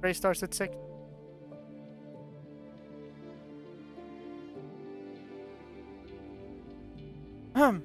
Ray starts at 6. Hmm.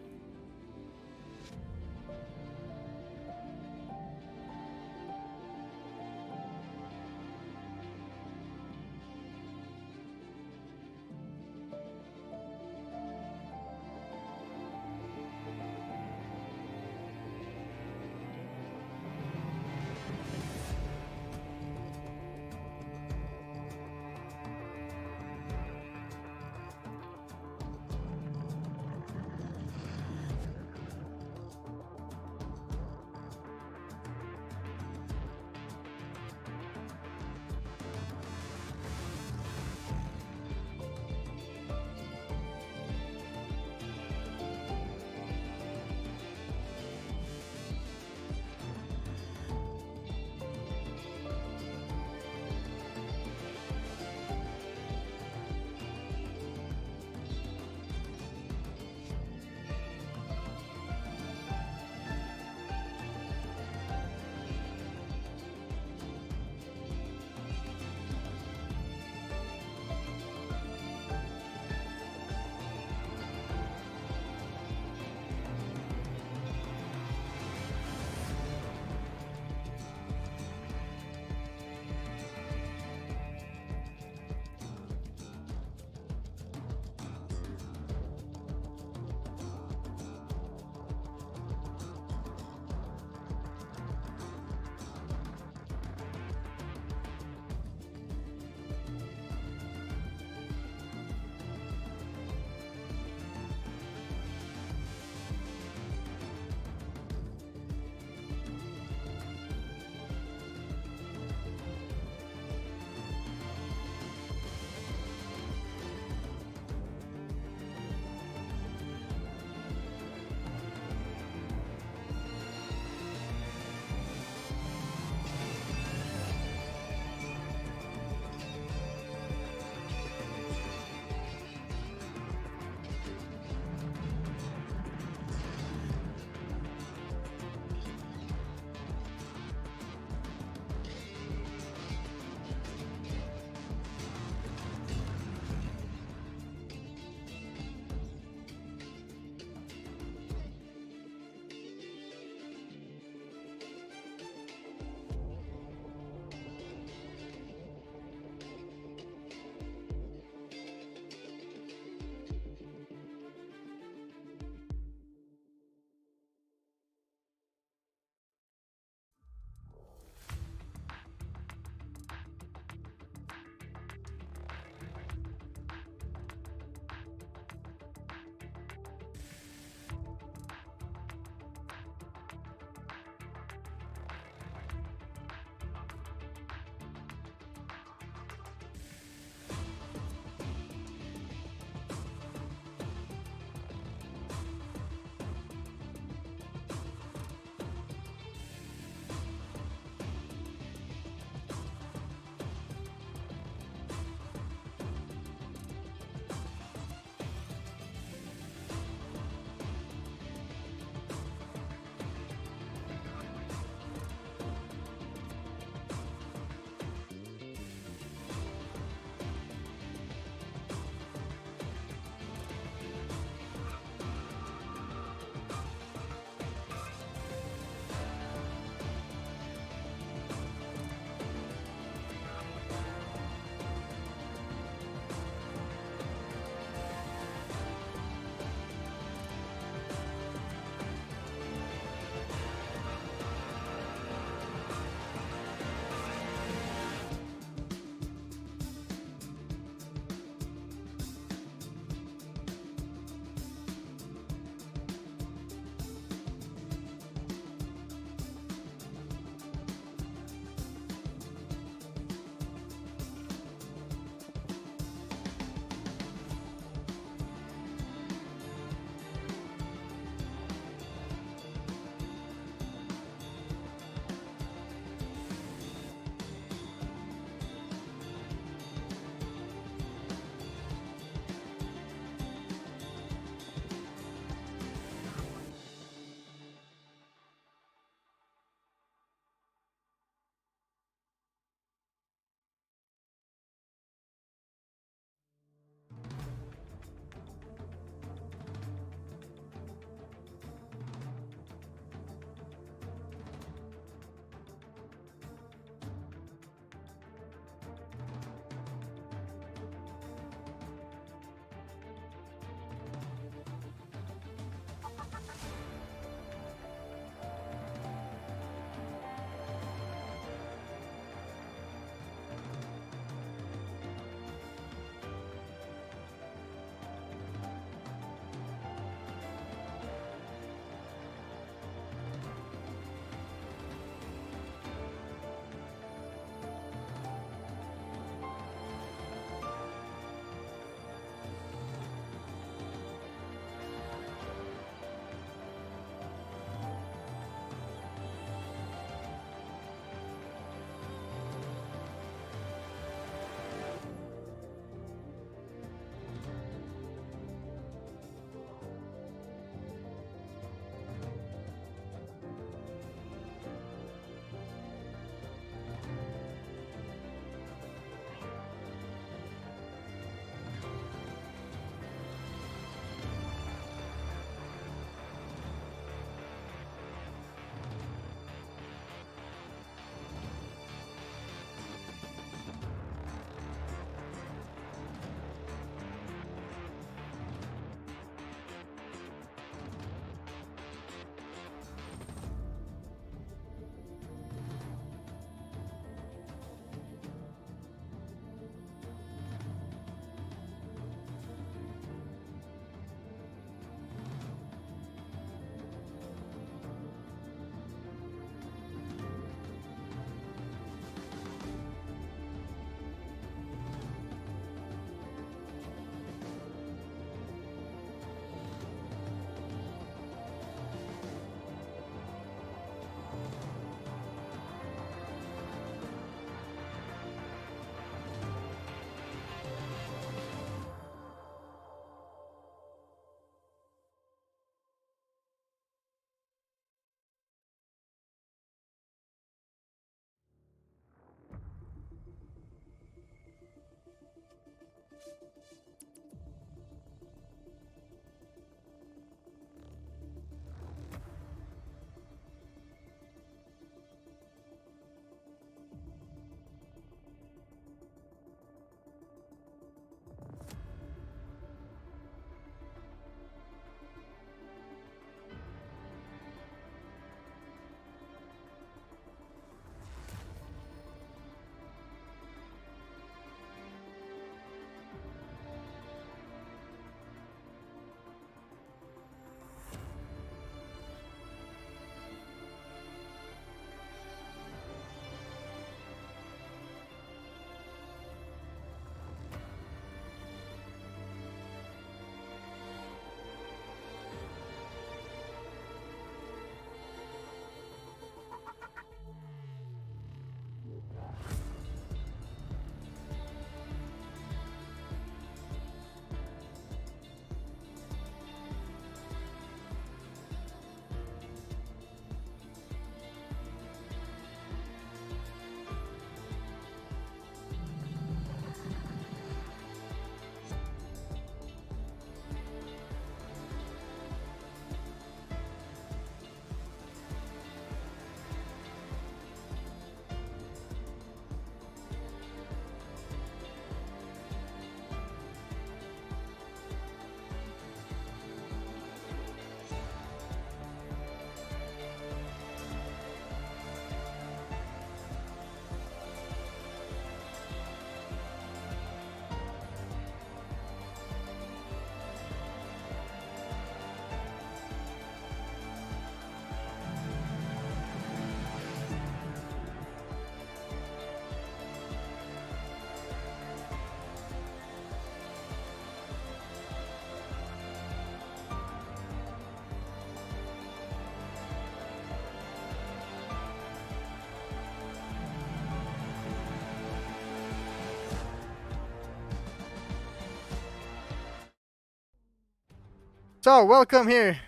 So, welcome here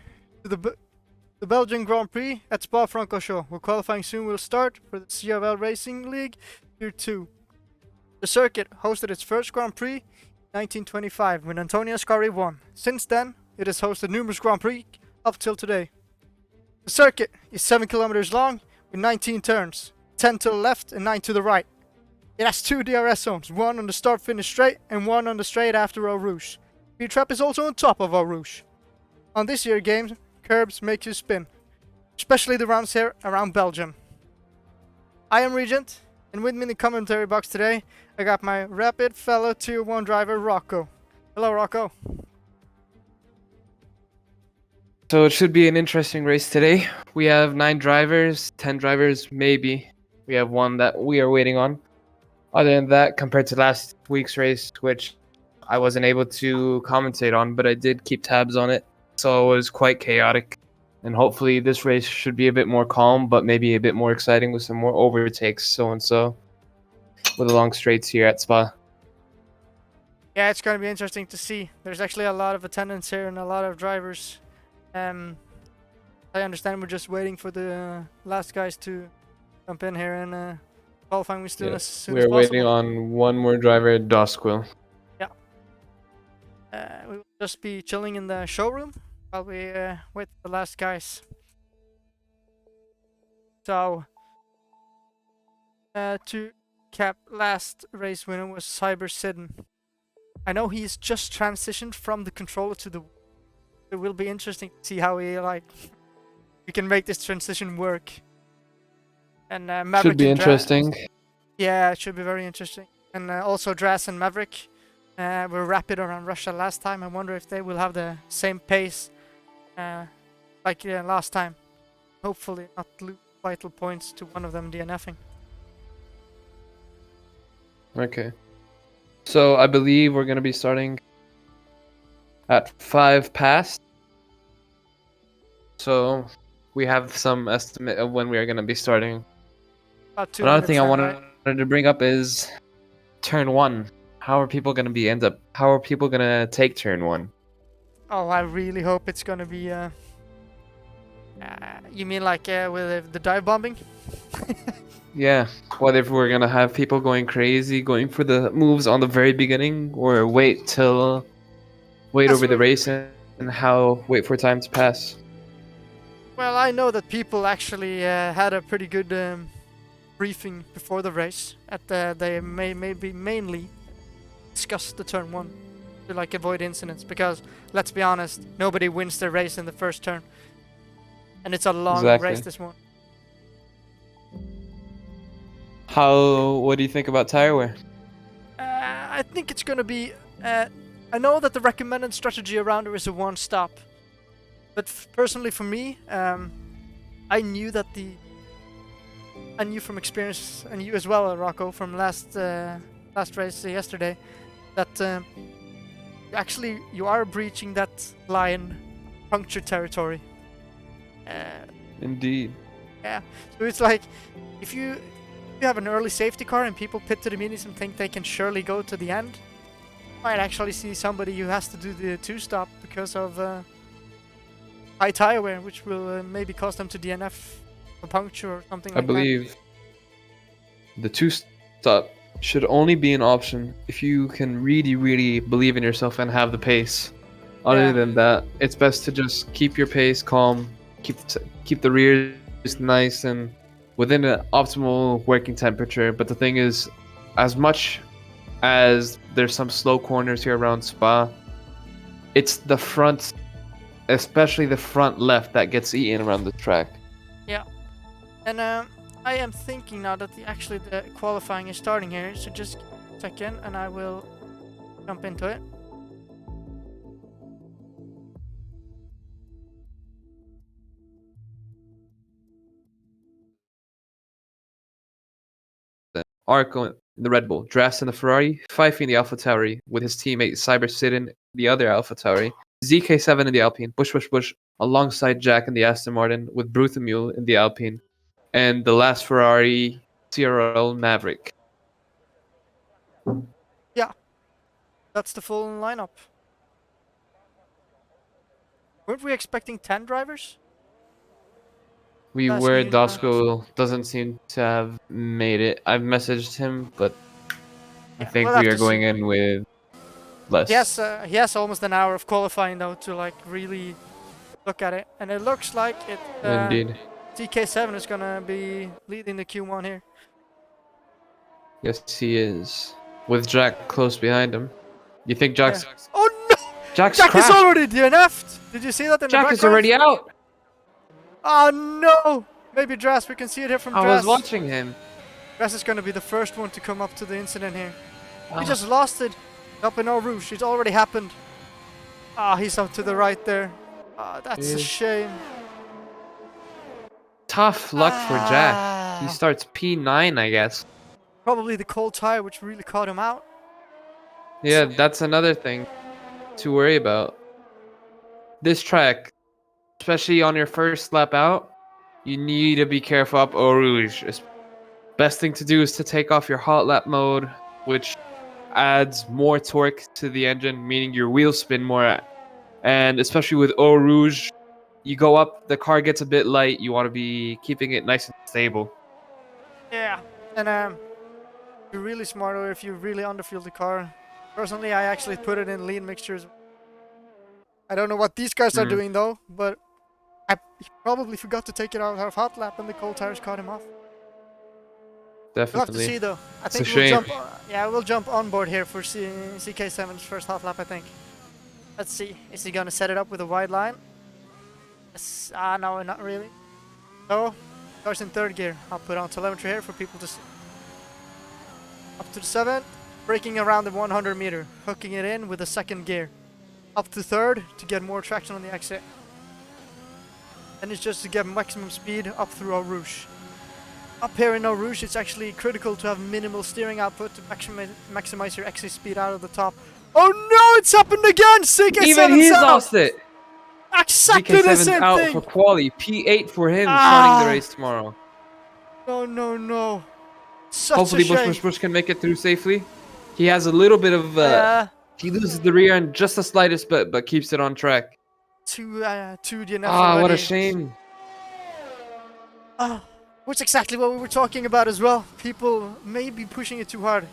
to the Belgian Grand Prix at Spa-Francorchamps, where qualifying soon will start for the CRL Racing League Year 2. The circuit hosted its first Grand Prix in 1925 when Antonio Ascari won. Since then, it has hosted numerous Grand Prix up till today. The circuit is 7 kilometers long with 19 turns, 10 to the left and 9 to the right. It has 2 DRS zones, one on the start-finish straight and one on the straight after Eau Rouge. The trap is also on top of Eau Rouge. On this year's game, curbs make you spin, especially the rounds here around Belgium. I am Regent, and with me in the commentary box today, I got my rapid fellow Tier 1 driver, Rocco. Hello, Rocco. So it should be an interesting race today. We have 9 drivers, 10 drivers maybe. We have one that we are waiting on. Other than that, compared to last week's race, which I wasn't able to commentate on, but I did keep tabs on it. So it was quite chaotic. And hopefully this race should be a bit more calm, but maybe a bit more exciting with some more overtakes, so and so, with the long straights here at Spa. Yeah, it's going to be interesting to see. There's actually a lot of attendance here and a lot of drivers. I understand we're just waiting for the last guys to jump in here and qualifying as soon as possible. We're waiting on one more driver, Dosquill. Yeah. We will just be chilling in the showroom while we wait for the last guys. So, to cap, last race winner was Cyber Sidden. I know he's just transitioned from the controller to the. It will be interesting to see how he we can make this transition work. And Maverick should be interesting. Yeah, it should be very interesting. And also Dras and Maverick were rapid around Russia last time. I wonder if they will have the same pace like last time. Hopefully not lose vital points to one of them DNFing. Okay. So I believe we're going to be starting at 5 past. So we have some estimate of when we are going to be starting. Another thing I wanted to bring up is turn 1. How are people going to how are people going to take turn 1? Oh, I really hope it's going to be you mean like with the dive bombing? Yeah. What if we're going to have people going crazy, going for the moves on the very beginning, or wait over the race and wait for time to pass? Well, I know that people actually had a pretty good briefing before the race. They maybe mainly discussed the turn 1 to avoid incidents, because let's be honest, nobody wins their race in the first turn, and it's a long race this one. What do you think about tire wear? I think it's gonna be. I know that the recommended strategy around it is a one stop, but personally for me, I knew from experience, and you as well, Rocco, from last race yesterday, that actually you are breaching that line puncture territory. Indeed. Yeah. So it's like if you have an early safety car and people pit to the minis and think they can surely go to the end, you might actually see somebody who has to do the 2-stop because of high tire wear, which will maybe cause them to DNF a puncture or something like that. I believe the 2-stop should only be an option if you can really, really believe in yourself and have the pace. Other than that, it's best to just keep your pace calm, keep the rears nice and within an optimal working temperature. But the thing is, as much as there's some slow corners here around Spa, it's the front, especially the front left, that gets eaten around the track. Yeah. And I am thinking now that the qualifying is starting here, so just a second and I will jump into it. Arco in the Red Bull, Dras in the Ferrari, Fife in the AlphaTauri with his teammate Cyber Sidden, the other AlphaTauri, ZK7 in the Alpine, Bush alongside Jack in the Aston Martin with Bruthamule in the Alpine, and the last Ferrari, CRL Maverick. Yeah, that's the full lineup. Weren't we expecting 10 drivers? We Last were. meeting, Dosco doesn't seem to have made it. I've messaged him, but I Yeah, think we'll we have are to see. going in with less. He has almost an hour of qualifying though to like really look at it, and it looks like it. Indeed. TK7 is gonna be leading the Q1 here. Yes, he is. With Jack close behind him. You think Jack's Yeah. Oh no! Jack's Jack is crashed? already DNF'd. Did you see that in the Jack background? is already out. Oh no! Maybe Dras. We can see it here from I Dras. was watching him. Dras is gonna be the first one to come up to the incident here. Ah. He just lost it up in Eau Rouge. It's already happened. Ah, he's up to the right there. Ah, that's a Yes. shame. Tough luck for Jack. He Ah. starts P9, I guess. Probably the cold tire which really caught him out. Yeah, that's another thing to worry about. This track, especially on your first lap out, you need to be careful up Eau Rouge. Best thing to do is to take off your hot lap mode, which adds more torque to the engine, meaning your wheels spin more. And especially with Eau Rouge, you go up, the car gets a bit light. You want to be keeping it nice and stable. Yeah, and if you're really smart or if you really underfuel the car. Personally, I actually put it in lean mixtures. I don't know what these guys are doing though, but I probably forgot to take it out of hot lap and the cold tires caught him off. We'll have to Definitely. see though. I It's think a we'll shame. jump. Yeah, we'll jump on board here for CK7's first hot lap. I think. Let's see. Is he gonna set it up with a wide line? Yes. Ah, no, not really. So, cars in third gear. I'll put on telemetry here for people to see. Up to the 7th, braking around the 100 meter, hooking it in with the second gear. Up to third to get more traction on the exit. And it's just to get maximum speed up through Eau Rouge. Up here in Eau Rouge, it's actually critical to have minimal steering output to maximize your exit speed out of the top. Oh no, it's happened again! CK7's Even he's out! lost it. Exactly the CK7's same out thing! for quali. P8 for him Ah. starting the race tomorrow. No, no, no. Such Hopefully a shame. Bush can make it through safely. He has a little bit of Yeah, he loses the rear end just the slightest, but keeps it on track. two DNF Ah, what a already. shame. Ah, which exactly what we were talking about as well. People may be pushing it too hard.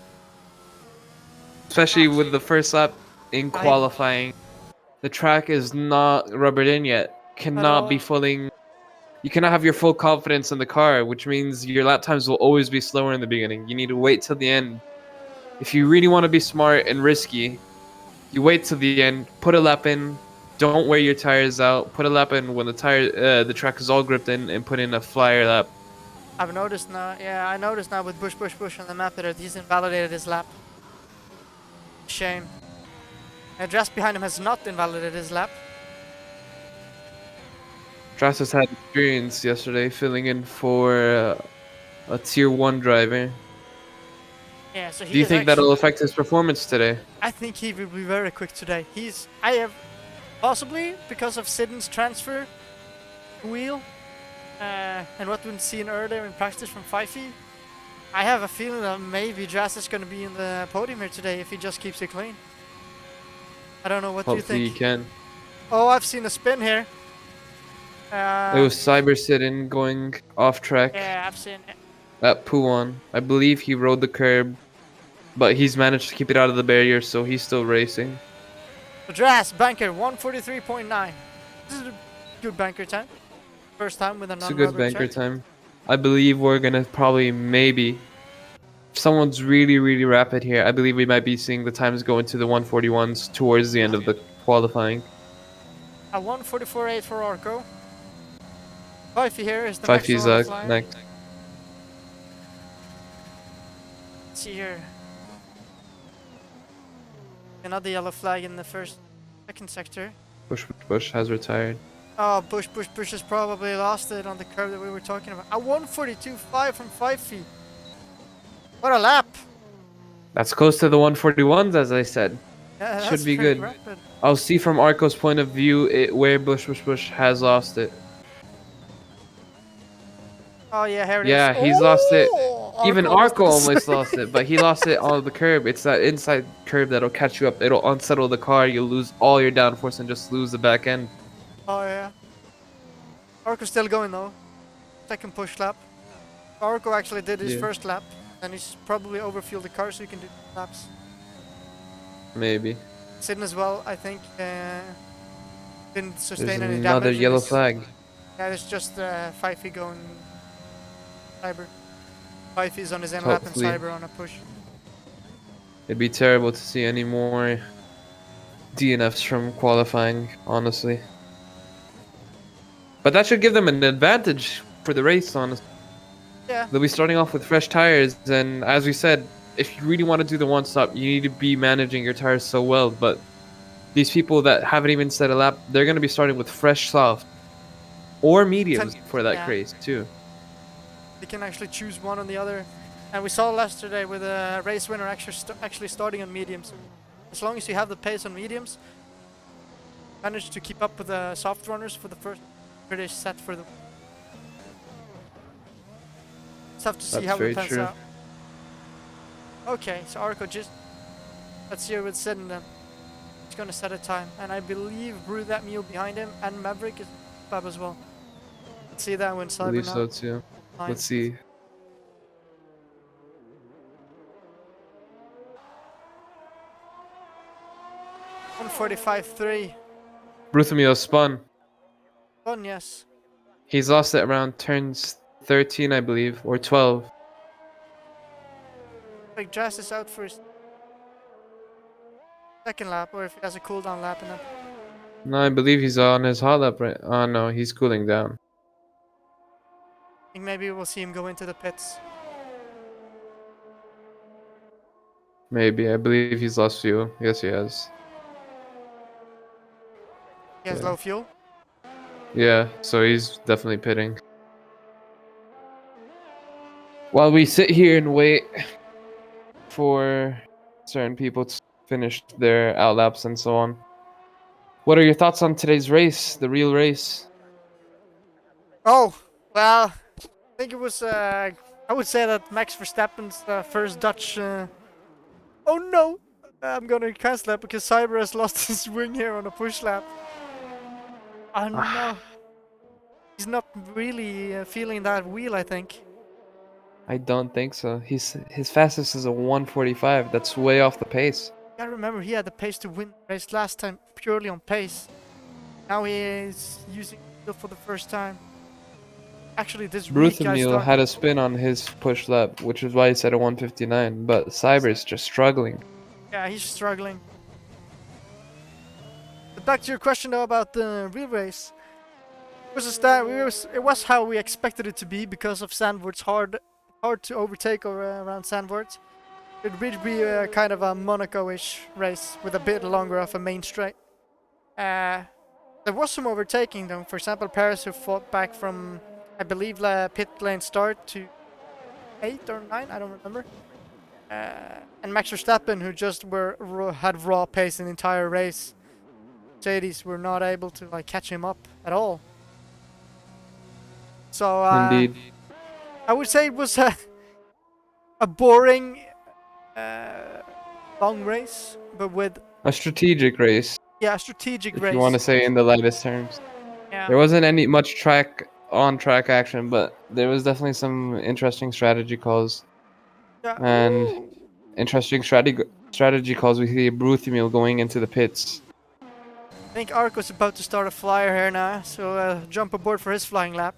Especially with the first lap in qualifying. The track is not rubbered in yet. Cannot be all. you cannot have your full confidence in the car, which means your lap times will always be slower in the beginning. You need to wait till the end. If you really want to be smart and risky, you wait till the end, put a lap in, don't wear your tires out, put a lap in when the track is all gripped in, and put in a flyer lap. I've noticed now. Yeah, I noticed now with Bush on the map that he's invalidated his lap. Shame. Dras behind him has not invalidated his lap. Stratus had experience yesterday filling in for a tier 1 driver. Yeah, so he Do you is think actually, that'll affect his performance today? I think he will be very quick today. I have possibly because of Sidden's transfer wheel and what we've seen earlier in practice from Fifey. I have a feeling that maybe Dras is going to be in the podium here today if he just keeps it clean. I don't know what do you Hopefully think. he can. Oh, I've seen a spin here. It was Cyber Sidden going off track Yeah, I've seen it. at Puan. I believe he rode the curb, but he's managed to keep it out of the barrier, so he's still racing. So Dras, banker 143.9. This is a good banker time. First time with a It's a good non-rubber banker check. time. I believe we're gonna probably maybe, if someone's really rapid here, I believe we might be seeing the times go into the 141s towards the end of the qualifying. A 144.8 for Orko. Fifey here is the Fifey's maximum flying. next. Let's see here. Another yellow flag in the second sector. Bush has retired. Oh, Bush has probably lost it on the curve that we were talking about. A 142.5 from Fifey. What a lap! That's close to the 141s, as I said. Yeah, Should that's be pretty good. rapid. I'll see from Arco's point of view where Bush has lost it. Oh yeah, here it is. Yeah, he's lost it. Oh, Even Arco Arco lost almost lost it, but he lost it on the curb. It's that inside curb that'll catch you up. It'll unsettle the car. You'll lose all your downforce and just lose the back end. Oh yeah. Arco's still going though. Second push lap. Arco actually did his Yeah. first lap, and he's probably overfueled the car so he can do laps. Maybe. Sidden as well, I think, didn't There's sustain any another damage. in yellow his- flag. Yeah, it's just Fifey going Cyber. Fifey's on his end lap and Hopefully. Cyber on a push. It'd be terrible to see any more DNFs from qualifying, honestly. But that should give them an advantage for the race, honestly. Yeah. They'll be starting off with fresh tires, and as we said, if you really want to do the one stop, you need to be managing your tires so well. But these people that haven't even set a lap, they're going to be starting with fresh soft or mediums for that Yeah. race too. They can actually choose one or the other. And we saw yesterday with a race winner actually starting on mediums. As long as you have the pace on mediums, manage to keep up with the soft runners for the first British set for the. Just have to see That's how very it pans true. out. Okay, so Arco just. Let's see with Sidden then. He's gonna set a time, and I believe Brew That Mule behind him, and Maverick is up as well. Let's see that when I Cyber believe now. so too. Fine. Let's see. 145.3. Bruthemio spun. Fun, yes. He's lost it around turns 13, I believe, or 12. Like Jazz is out for his second lap, or if he has a cooldown lap, and then No, I believe he's on his hot lap right. Oh no, he's cooling down. I think maybe we'll see him go into the pits. Maybe. I believe he's lost fuel. Yes, he has. He has Yeah. low fuel. Yeah, so he's definitely pitting. While we sit here and wait for certain people to finish their outlaps and so on, what are your thoughts on today's race, the real race? Oh, well, I think it was, I would say that Max Verstappen's first Dutch, oh no! I'm gonna cancel that because Cyber has lost his wing here on a push lap. Oh no. He's not really feeling that wheel, I think. I don't think so. His fastest is a 145. That's way off the pace. You gotta remember, he had the pace to win the race last time purely on pace. Now he is using wheel for the first time. Actually, this week I Bruthemil started. had a spin on his push lap, which is why he said a 159. But Cyber's just struggling. Yeah, he's struggling. But back to your question though about the real race. It was how we expected it to be because of Sandward's hard to overtake around Sandward. It would be kind of a Monaco-ish race with a bit longer of a main straight. There was some overtaking though. For example, Paris who fought back from, I believe, pit lane start to 8 or 9, I don't remember. And Max Verstappen, who just had raw pace in the entire race. Mercedes were not able to catch him up at all. So Indeed. I would say it was a boring, long race, but with A strategic race, a strategic if race. you want to say in the lightest terms. Yeah. There wasn't any much on-track action, but there was definitely some interesting strategy calls. Yeah. And interesting strategy calls. We see Bruthemil going into the pits. I think Arco's about to start a flyer here now, so jump aboard for his flying lap.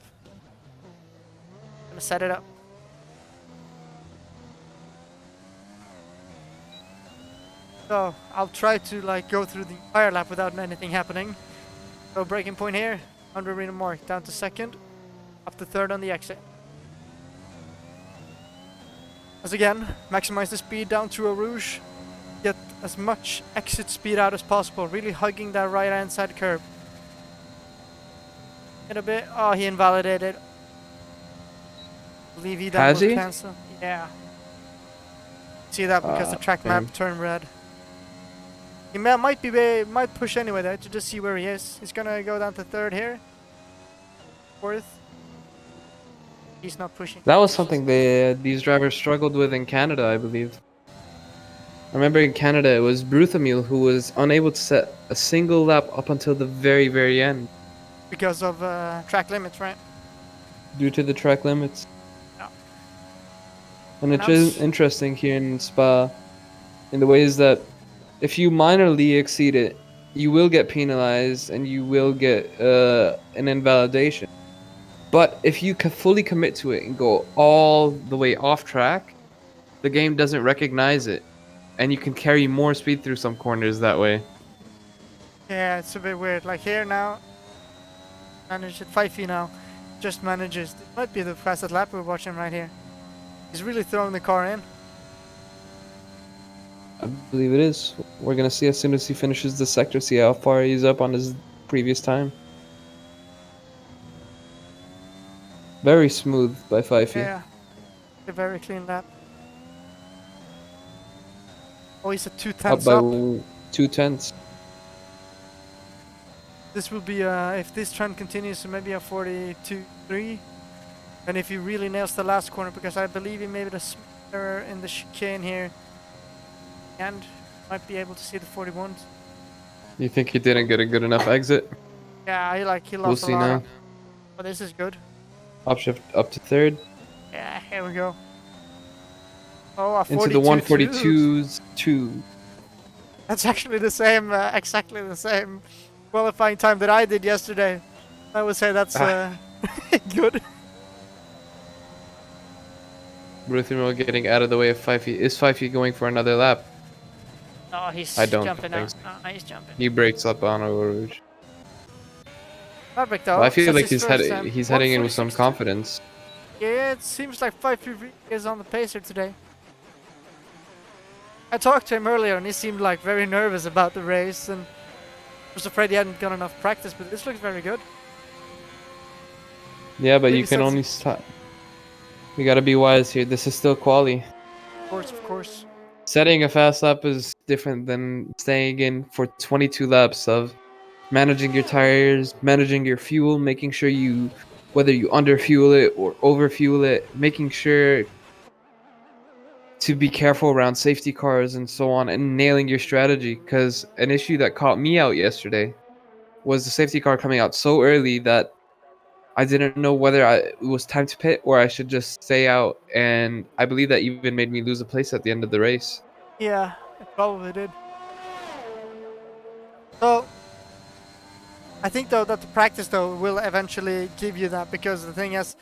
Gonna set it up. So I'll try to go through the entire lap without anything happening. So braking point here, 100 meter mark, down to second, up to third on the exit. As again, maximize the speed down through a rouge, get as much exit speed out as possible, really hugging that right hand side curb. In a bit, oh, he invalidated. Believe he Has will he? cancel. Yeah. See that because the track damn. map turned red. He might push anyway there to just see where he is. He's gonna go down to third here. Fourth. He's not pushing. That was something these drivers struggled with in Canada, I believe. I remember in Canada it was Bruthemil who was unable to set a single lap up until the very, very end. because of track limits, right? due to the track limits. Yeah. And And it's interesting here in Spa in the ways that if you minorly exceed it, you will get penalized and you will get an invalidation. But if you can fully commit to it and go all the way off track, the game doesn't recognize it, and you can carry more speed through some corners that way. Yeah, it's a bit weird. Like here now, managed at 5 now, just manages. It might be the fastest lap we're watching right here. He's really throwing the car in. I believe it is. We're gonna see as soon as he finishes the sector, see how far he's up on his previous time. Very smooth by Fifey. Yeah, a very clean lap. Oh, he's at 2 Up tenths by up. 2/10. This will be if this trend continues, so maybe a 42.3. And if he really nails the last corner, because I believe he made a error in the chicane here, and might be able to see the 41s. You think he didn't get a good enough exit? Yeah, he lost We'll see a lot. now. But this is good. Upshift up to third. Yeah, here we go. Oh, a Into the 142s 2. That's actually the same, exactly the same qualifying time that I did yesterday. I would say that's good. Ruthimo getting out of the way of Fifey. Is Fifey going for another lap? Oh, he's I don't jumping think out. so. Oh, he's jumping. He breaks up on Eau Rouge. Perfect though. Well, I feel That's like his first time. he's heading in with some 146. confidence. Yeah, it seems like 5 is on the pacer today. I talked to him earlier and he seemed like very nervous about the race and was afraid he hadn't got enough practice, but this looks very good. Yeah, but Maybe you can since- only stop. We gotta be wise here. This is still quali. Of course. Setting a fast lap is different than staying in for 22 laps of managing your tires, managing your fuel, making sure whether you underfuel it or overfuel it, making sure to be careful around safety cars and so on, and nailing your strategy. Because an issue that caught me out yesterday was the safety car coming out so early that I didn't know whether it was time to pit or I should just stay out, and I believe that even made me lose a place at the end of the race. Yeah, it probably did. So, I think though that the practice though will eventually give you that, because the thing is,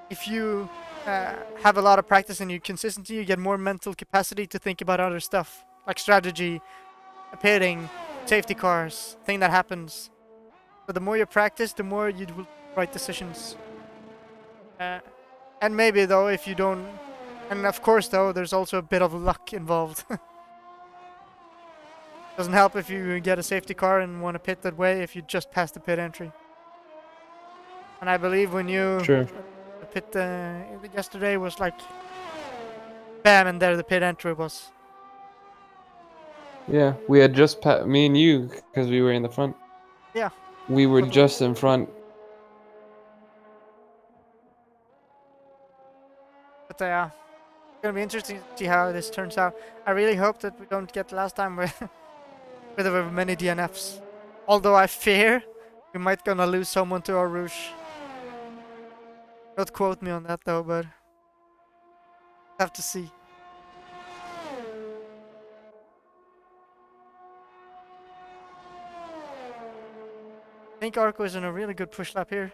if you have a lot of practice and you consistency, you get more mental capacity to think about other stuff like strategy, pitting, safety cars, thing that happens. So the more you practice, the more you will right decisions. And maybe though, if you don't, and of course though, there's also a bit of luck involved. Doesn't help if you get a safety car and want to pit that way if you just pass the pit entry. And I believe when you Sure. the pit yesterday was like bam, and there the pit entry was. Yeah, we had just me and you, because we were in the front. Yeah. We were just in front. But it's gonna be interesting to see how this turns out. I really hope that we don't get last time where there were many DNFs. Although I fear we might gonna lose someone to our Rouge. Don't quote me on that though, but have to see. I think Arco is in a really good push lap here.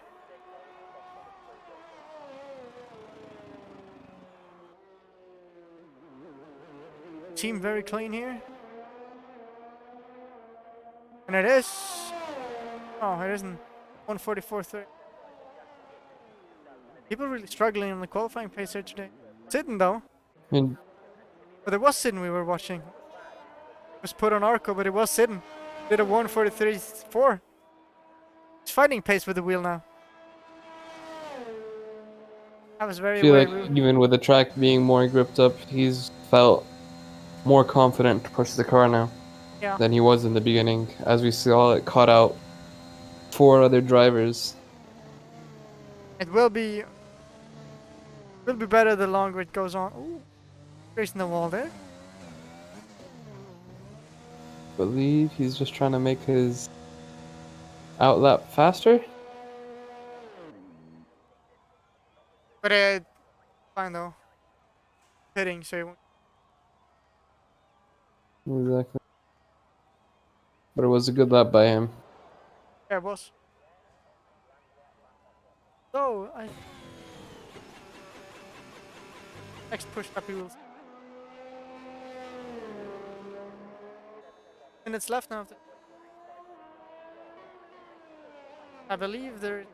Team very clean here. And it is. Oh, it isn't. 144.3. People really struggling on the qualifying pace here today. Sitting though. And But it was Sitting we were watching. It was put on Arco, but it was Sitting. Did a 143.4. He's fighting pace with the wheel now. That was very I feel like rude. even with the track being more gripped up, he's felt more confident to push the car now Yeah. than he was in the beginning, as we saw it caught out 4 other drivers. It will be better the longer it goes on. Ooh, racing the wall there. I believe he's just trying to make his outlap faster. But fine though. Hitting, so he won't. Exactly. But it was a good lap by him. Yeah, it was. So next push up we will. Minutes left now. I believe there is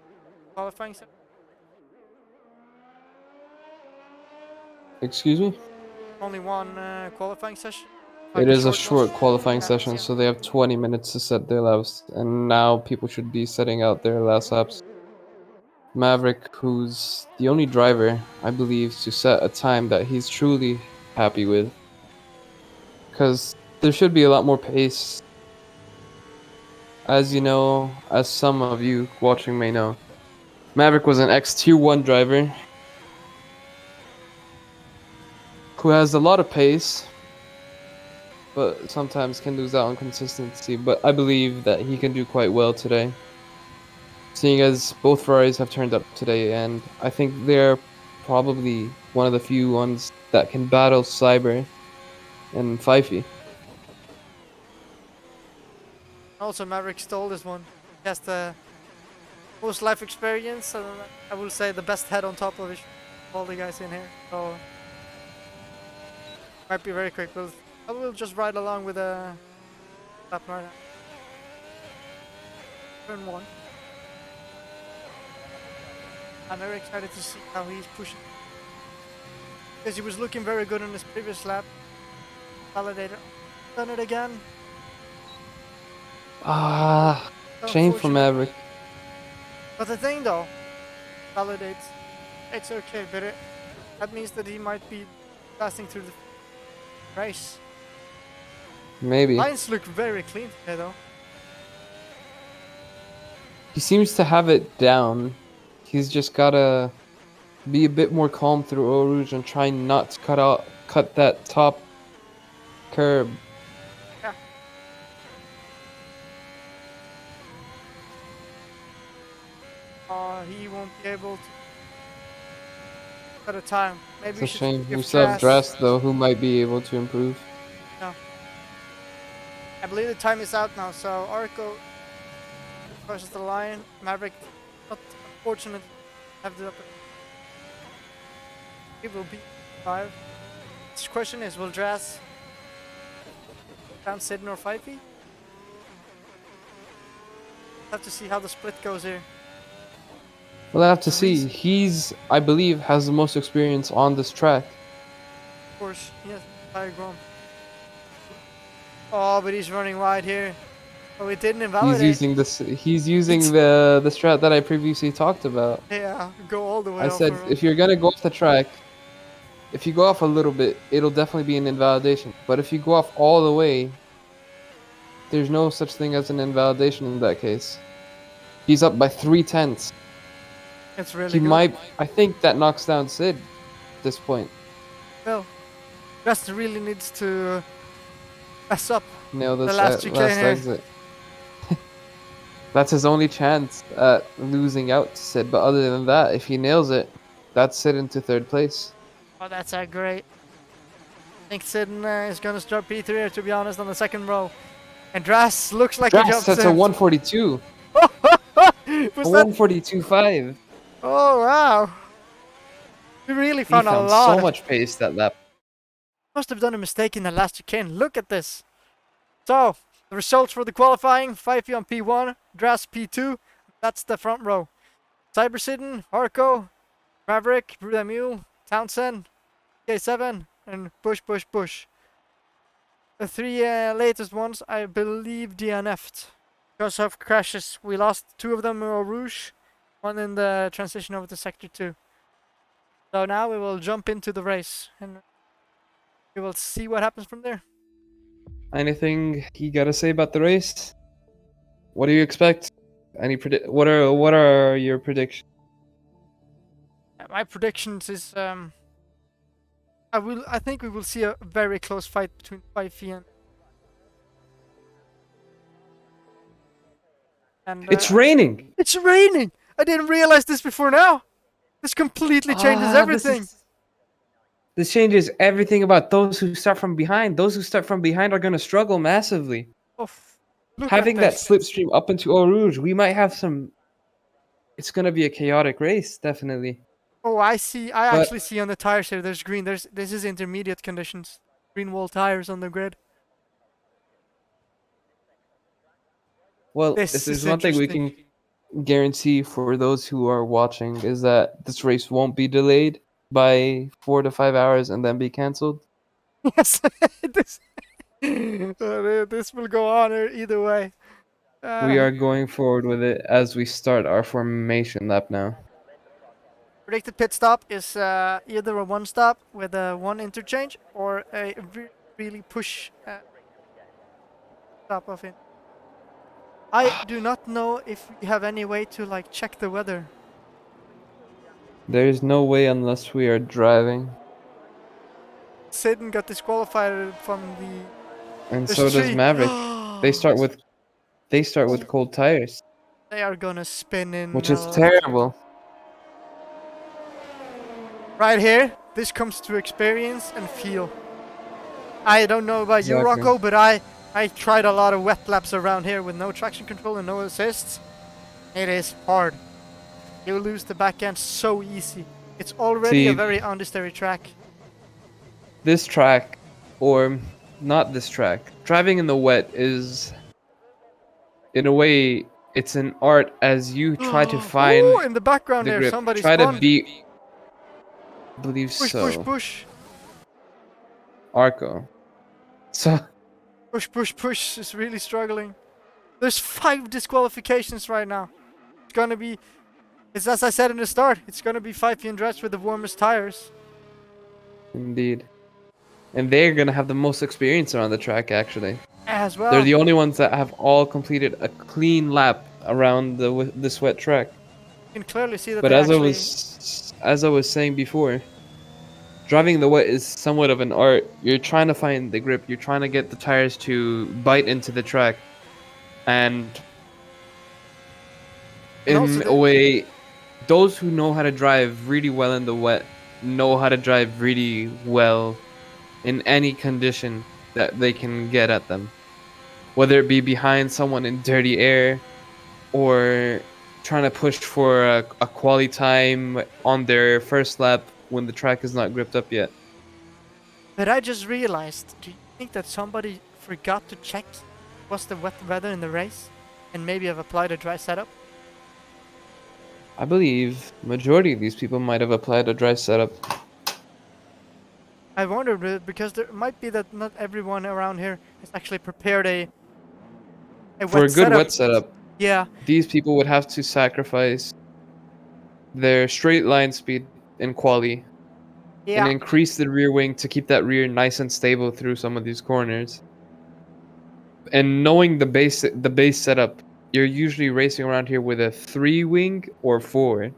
qualifying session. Excuse me? Only one qualifying session. It is a short rush. qualifying Yeah, session, yeah. so they have 20 minutes to set their laps, and now people should be setting out their last laps. Maverick, who's the only driver, I believe, to set a time that he's truly happy with. Because there should be a lot more pace. As you know, as some of you watching may know, Maverick was an ex-Tier 1 driver who has a lot of pace, but sometimes can lose out on consistency. But I believe that he can do quite well today, seeing as both Ferraris have turned up today, and I think they're probably one of the few ones that can battle Cyber and Fifey. Also, Maverick stole this one. He has the most life experience, and I will say the best head on top of it. All the guys in here, so might be very quick. But I will just ride along with a lap right now. Turn 1. I'm very excited to see how he's pushing. Because he was looking very good on his previous lap. Validator. Done it again. Shame for Unfortunate. Maverick. But the thing though, validates. It's okay, but that means that he might be passing through the race. Maybe. Lines look very clean today though. He seems to have it down. He's just gotta be a bit more calm through Eau Rouge and try not to cut that top curb. Yeah. He won't be able to at a time. Maybe It's a we should shame. give We still have Drast- Drast though, who might be able to improve. I believe the time is out now, so Arco crosses the line. Maverick, not unfortunate, have the upper. He will be 5. This question is, will Drast down Sidon or Fifey? Have to see how the split goes here. We'll have to see. He's, I believe, has the most experience on this track. Of course, yes, higher ground. Oh, but he's running wide here. Oh, it didn't invalidate. He's using the strat that I previously talked about. Yeah, go all the way. I said if you're gonna go off the track, if you go off a little bit, it'll definitely be an invalidation. But if you go off all the way, there's no such thing as an invalidation in that case. He's up by 3/10. It's really He good. might. I think that knocks down Sid at this point. Well, Drast really needs to mess up. Nail this last chicane here. exit. That's his only chance at losing out to Sid. But other than that, if he nails it, that's Sid into 3rd place. Oh, that's great. I think Sidon is going to start P3 here, to be honest, on the 2nd row. And Drast looks like he Drast, jumps that's in. a 142. Was A that? 142.5. Oh, wow. We really He found a found lot. so much pace that lap. Must have done a mistake in the last chicane. Look at this. So, the results for the qualifying: Fifey on P1, Drast P2. That's the front row. Cyber Sidon, Arco, Maverick, Bruda Mule, Townsend, K7, and Bush. The 3 latest ones, I believe, DNF'd because of crashes. We lost 2 of them in Eau Rouge, 1 in the transition over to Sector 2. So now we will jump into the race and we will see what happens from there. Anything you gotta say about the race? What do you expect? What are your predictions? My predictions is I think we will see a very close fight between Fifey And It's raining. it's raining. I didn't realize this before now. This completely changes everything. This changes everything about those who start from behind. Those who start from behind are going to struggle massively. Oh, look Having at that this. slipstream up into Eau Rouge, we might have some. It's going to be a chaotic race, definitely. Oh, I see. I But- actually see on the tires here. There's green. This is intermediate conditions. Green wall tires on the grid. Well, This if there's is one thing we interesting. can guarantee for those who are watching is that this race won't be delayed by 4 to 5 hours and then be cancelled. Yes, this this will go on either way. We are going forward with it as we start our formation lap now. Predicted pit stop is either a one stop with a one interchange or a really push stop of it. I do not know if we have any way to like check the weather. There's no way unless we are driving. Satan got disqualified from the. And There's so does three. Maverick. They start with cold tires, They are gonna spin in. which is terrible. Right here, this comes to experience and feel. I don't know about you, Exactly. Rocco, but I tried a lot of wet laps around here with no traction control and no assists. It is hard. You lose the back end so easy. It's already a See- very understeery track. This track, or not this track, driving in the wet is, in a way, it's an art as you try to find Ooh, in the background the there, grip. somebody Try to spawned. beat. I believe Push, so. push, push. Arco. So Push, push, push is really struggling. There's 5 disqualifications right now. It's gonna be, it's as I said in the start, it's gonna be 5 Andretti with the warmest tires. indeed, and they're gonna have the most experience around the track. Actually, As well. they're the only ones that have all completed a clean lap around this wet track. You can clearly see that But they as actually... as I was saying before, driving in the wet is somewhat of an art. You're trying to find the grip. You're trying to get the tires to bite into the track, and And also in the- a way, those who know how to drive really well in the wet know how to drive really well in any condition that they can get at them, whether it be behind someone in dirty air or trying to push for a quality time on their first lap when the track is not gripped up yet. But I just realized, do you think that somebody forgot to check what's the wet weather in the race? And maybe have applied a dry setup? I believe majority of these people might have applied a dry setup. I wonder, because there might be that not everyone around here has actually prepared a For a wet good setup. wet setup, Yeah, these people would have to sacrifice their straight line speed and quality yeah. and increase the rear wing to keep that rear nice and stable through some of these corners. And knowing the base setup, you're usually racing around here with a 3 wing or 4.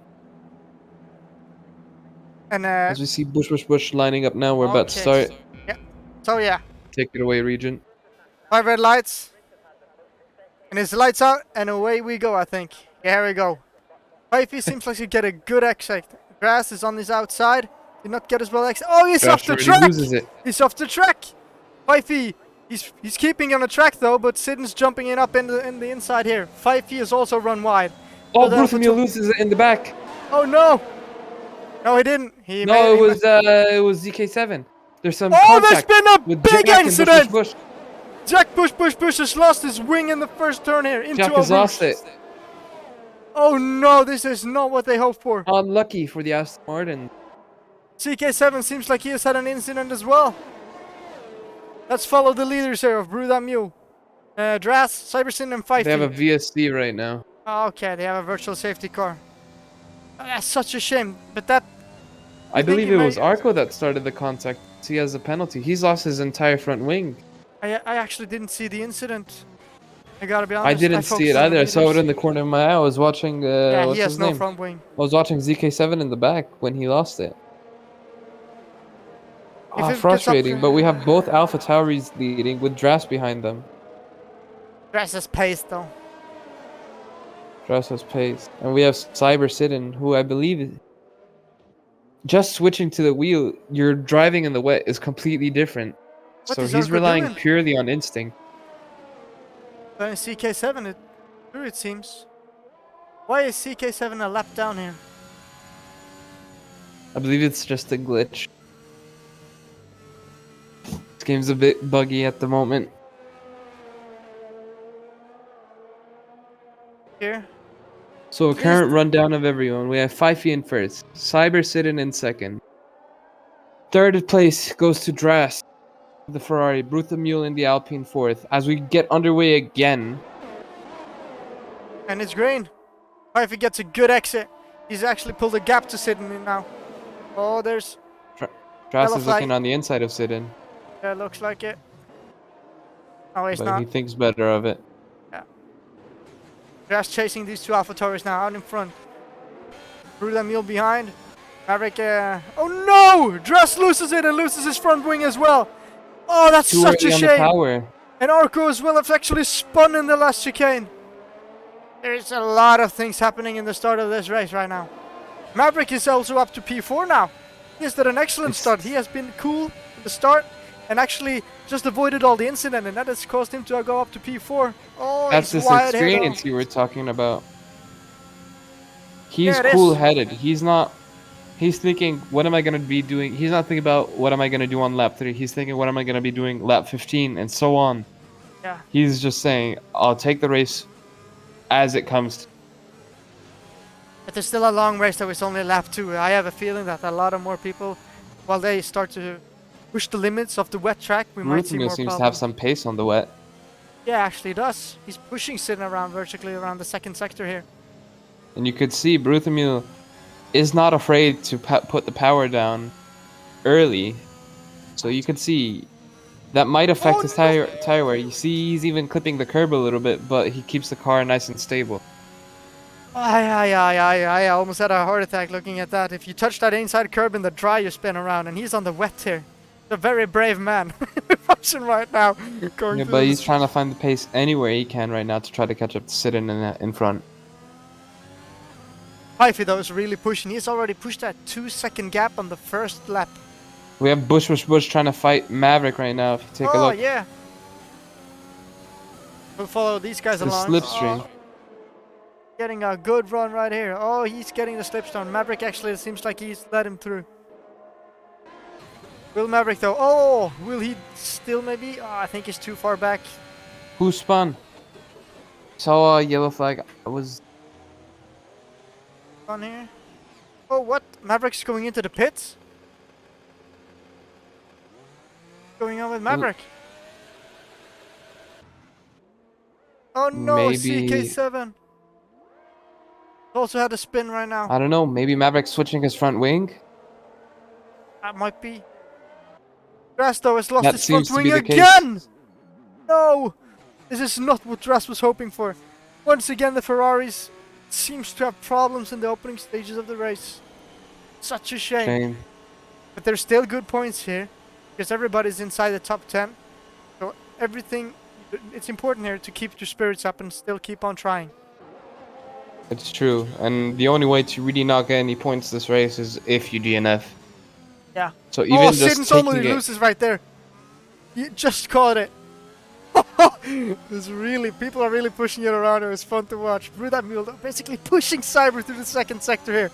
And As we see Bush lining up now, we're about to okay. start. So yeah, Take it away, Regent. 5 red lights. And his lights out, and away we go, I think. Yeah, here we go. Pipey seems like he get a good exit. Grass is on his outside. Did not get as well exit. Oh, he's off Josh the already track! loses it. He's off the track! Pipey, he's keeping on the track though, but Sidden's jumping in up in the inside here. Pipey has also run wide. Oh, But, Bruthemil loses it in the back. Oh no! No, he didn't. No, it was ZK7. There's some Oh, there's contact been a with big Jack and incident! Bush. Jack Bush has lost his wing in the first turn here into Jack a has lost roof. it. Oh no, this is not what they hoped for. Unlucky for the Aston Martin. CK7 seems like he has had an incident as well. Let's follow the leaders here of Brew That Mule. Dras, Cybersin, and 5 They have a VSC right now. Okay, they have a virtual safety car. That's such a shame, but that... I think believe he it may- was Arco that started the contact. He has a penalty. He's lost his entire front wing. I actually didn't see the incident. I gotta be honest. I didn't see focused it on the either. I saw it leaders. in the corner of my eye. I was watching. Yeah, what's he has his no name? front wing. I was watching ZK7 in the back when he lost it. If it gets up- Frustrating, but we have both Alpha Tauris leading with Dras behind them. Dras is pace though. Dress has pace. And we have Cyber Sidon, who I believe just switching to the wheel, you're driving in the wet is completely different. What So is he's Arco relying doing? purely on instinct. CK7 it through, it seems. Why is CK7 a lap down here? I believe it's just a glitch. This game's a bit buggy at the moment. Here. So Please current rundown of everyone. We have Fifi in first. Cyber Sidon in second. Third place goes to Dras, the Ferrari. Brutha Mule in the Alpine fourth. As we get underway again. And it's green. If he gets a good exit, he's actually pulled a gap to Sidon in now. Oh, there's... Dras Yellow is flag. looking on the inside of Sidon. Yeah, looks like it. Oh, he's But not. he thinks better of it. Just chasing these two AlphaTauris now out in front. Brutha Mule behind. Maverick, oh no! Dress loses it and loses his front wing as well. Oh, that's Too such a early on the shame. power. And Arco as well have actually spun in the last chicane. There's a lot of things happening in the start of this race right now. Maverick is also up to P4 now. He has done an excellent start. He has been cool in the start and actually just avoided all the incident, and that has caused him to go up to P4. Oh, That's he's this wide ahead experience of- you were talking about. He's Yeah, it is. cool-headed. He's not. He's thinking, what am I going to be doing? He's not thinking about what am I going to do on lap 3. He's thinking, what am I going to be doing lap 15 and so on. Yeah. He's just saying, I'll take the race as it comes. But there's still a long race, though. It's only lap 2. I have a feeling that a lot of more people, while they start to push the limits of the wet track, we might see Rutheniel more seems to have problems. some pace on the wet. Yeah, actually does. He's pushing Sidon around vertically around the second sector here. And you could see Bruthemil is not afraid to put the power down early. So you could see that might affect his tire wear. You see he's even clipping the curb a little bit, but he keeps the car nice and stable. I almost had a heart attack looking at that. If you touch that inside curb in the dry, you spin around, and he's on the wet here. A very brave man. Watching right now. Going Yeah, through but the he's trying to find the pace anywhere he can right now to try to catch up to Sidon in front. Pifey though is really pushing. He's already pushed that 2-second gap on the first lap. We have Bush trying to fight Maverick right now. If you take a Oh look, yeah. We'll follow these guys the along. slipstream. Oh, getting a good run right here. Oh, he's getting the slipstone. Maverick actually, it seems like he's let him through. Will Maverick though? Oh, will he still maybe? Oh, I think he's too far back. Who spun? Saw a yellow flag. I was On here. Oh, what? Maverick's going into the pits? What's going on with Maverick? Oh no, Maybe- CK7. Also had a spin right now. I don't know. Maybe Maverick's switching his front wing. That might be. Drasto has lost That his front seems to wing be the case. again! No! This is not what Drast was hoping for. Once again, the Ferraris seems to have problems in the opening stages of the race. Such a shame. Shame. But there's still good points here, because everybody's inside the top 10. So everything, it's important here to keep your spirits up and still keep on trying. It's true, and the only way to really not get any points this race is if you DNF. Yeah. So even Oh, just Sidon's taking almost it, loses right there. You just caught it. It's really, people are really pushing it around. It was fun to watch. Brutha Mule basically pushing Cyber through the second sector here.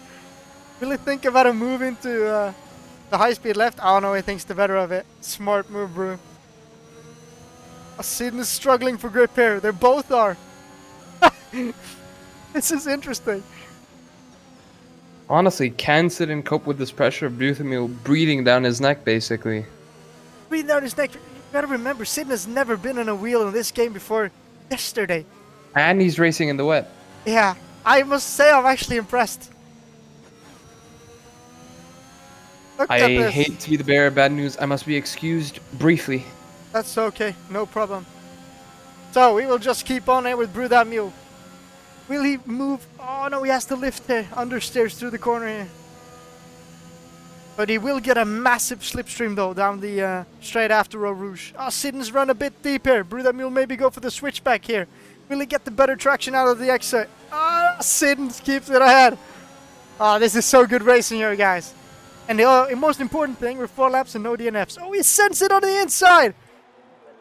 Really think about a move into the high speed left. Oh no, he thinks the better of it. Smart move, bro. Sidon is struggling for grip here. They both are. This is interesting. honestly, can Sidon cope with this pressure of Bruthemil breathing down his neck, basically? Breathing down his neck. You gotta remember, Sidon has never been in a wheel in this game before yesterday. And he's racing in the wet. Yeah, I must say I'm actually impressed. Look at I this. hate to be the bearer of bad news. I must be excused briefly. That's okay, no problem. So we will just keep on here with Brutha Mule. Will he move? Oh no, he has to lift here, understeers through the corner here. But he will get a massive slipstream though down the straight after Eau Rouge. Oh, Sidon's run a bit deep here. Brutha Mule maybe go for the switchback here. Will he get the better traction out of the exit? Sidden keeps it ahead. Oh, this is so good racing here, guys. And the most important thing, we're 4 laps and no DNFs. Oh, he sends it on the inside.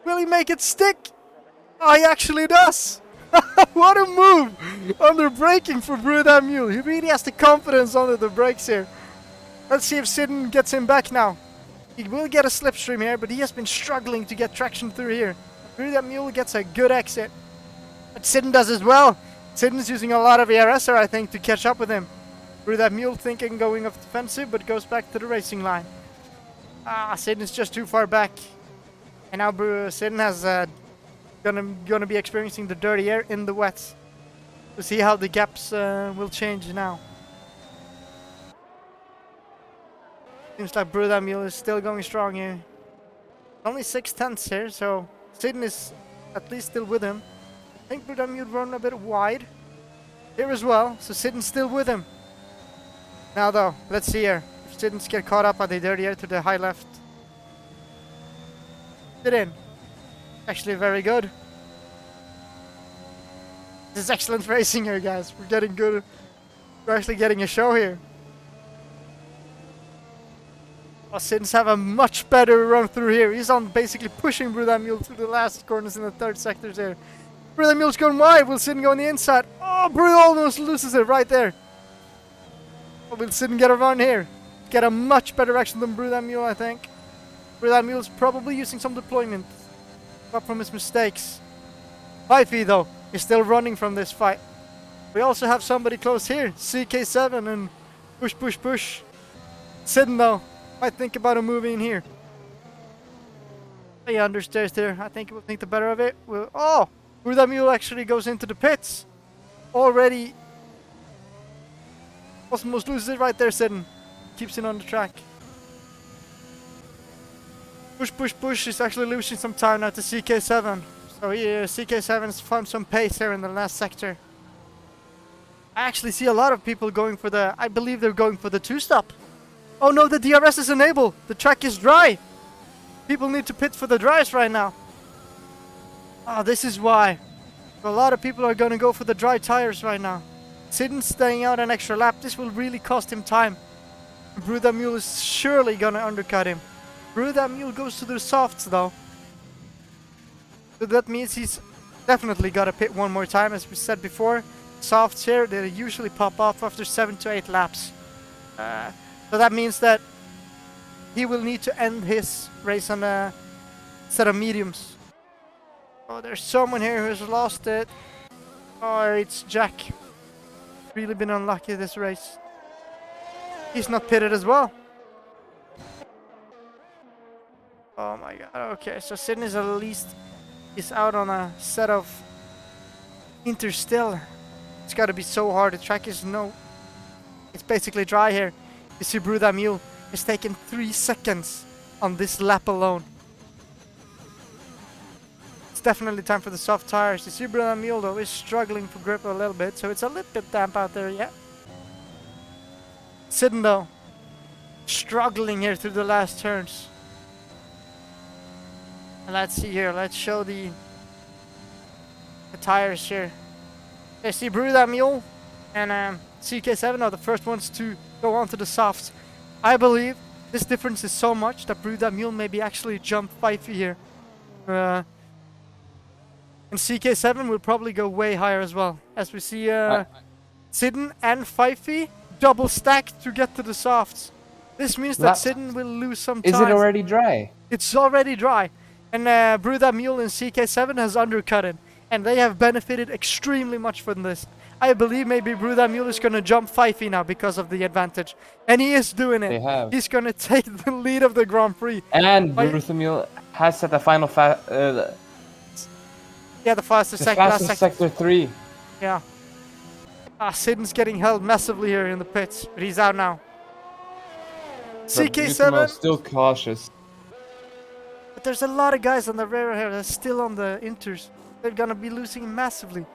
Will he make it stick? Oh, he actually does. What a move under braking for Bruda Mule. He really has the confidence under the brakes here. Let's see if Sidden gets him back now. He will get a slipstream here, but he has been struggling to get traction through here. Bruda Mule gets a good exit. But Sidden does as well. Sidden's using a lot of ERS, I think, to catch up with him. Bruda Mule thinking going off defensive, but goes back to the racing line. Sidden's just too far back. And now Sidden has gonna be experiencing the dirty air in the wet. We'll see how the gaps will change now. Seems like Bruda Mule is still going strong here. Only 6/10 here, so Sidden is at least still with him. I think Bruda Mule run a bit wide here as well, so Sidden's still with him. Now though, let's see here. If Sidden's get caught up at the dirty air to the high left. Sit in. Actually very good. This is excellent racing here, guys. We're getting good. We're actually getting a show here. Sidden's have a much better run through here. He's on basically pushing Bruda Mule through the last corners in the third sectors there. Bruda Mule's going wide. Will Sidden go on the inside? Oh, Bruda almost loses it right there. Oh, will Sidden get a run here? Get a much better action than Bruda Mule, I think. Bruda Mule's probably using some deployment. Up from his mistakes. Fifey though is still running from this fight. We also have somebody close here. CK7 and push. Sidden though might think about a move in here. Yeah, understairs there. I think we'll think the better of it. Oh! Bruda Mule actually goes into the pits. Already. Almost loses it right there, Sidden. Keeps it on the track. Push. He's actually losing some time now to CK7. So CK7 has found some pace here in the last sector. I actually see a lot of people going for the... I believe they're going for the 2-stop. Oh no, the DRS is enabled. The track is dry. People need to pit for the dries right now. Oh, this is why. A lot of people are going to go for the dry tires right now. Sidden's staying out an extra lap. This will really cost him time. Bruda Mule is surely going to undercut him. Bruda Mule goes to the softs though. So that means he's definitely got to pit one more time, as we said before. Softs here, they usually pop off after 7 to 8 laps. So that means that he will need to end his race on a set of mediums. Oh, there's someone here who's lost it. Oh, it's Jack. Really been unlucky this race. He's not pitted as well. Oh my god, okay, so Sidden is at least out on a set of Interstill. It's gotta be so hard, the track is it's basically dry here. You see Bruda Mule is taking 3 seconds on this lap alone. It's definitely time for the soft tires. You see Bruda Mule though is struggling for grip a little bit, so it's a little bit damp out there, yeah. Sidden though, struggling here through the last turns. Let's see here, let's show the tires here. You see Bruda Mule and CK7 are the first ones to go onto the softs. I believe this difference is so much that Bruda Mule maybe actually jump Fifey here. And CK7 will probably go way higher as well. As we see Sidden and Fifey double stacked to get to the softs. This means that Sidden will lose some time. Is it already dry? It's already dry. And Bruda Mule and CK7 has undercutted. And they have benefited extremely much from this. I believe maybe Bruda Mule is going to jump Fifey now because of the advantage. And he is doing it. They have. He's going to take the lead of the Grand Prix. And Bruda Mule has set the final the fastest sector 3. Yeah. Sidden's getting held massively here in the pits. But he's out now. CK7 still cautious. But there's a lot of guys on the rear here that's still on the inters. They're gonna be losing massively.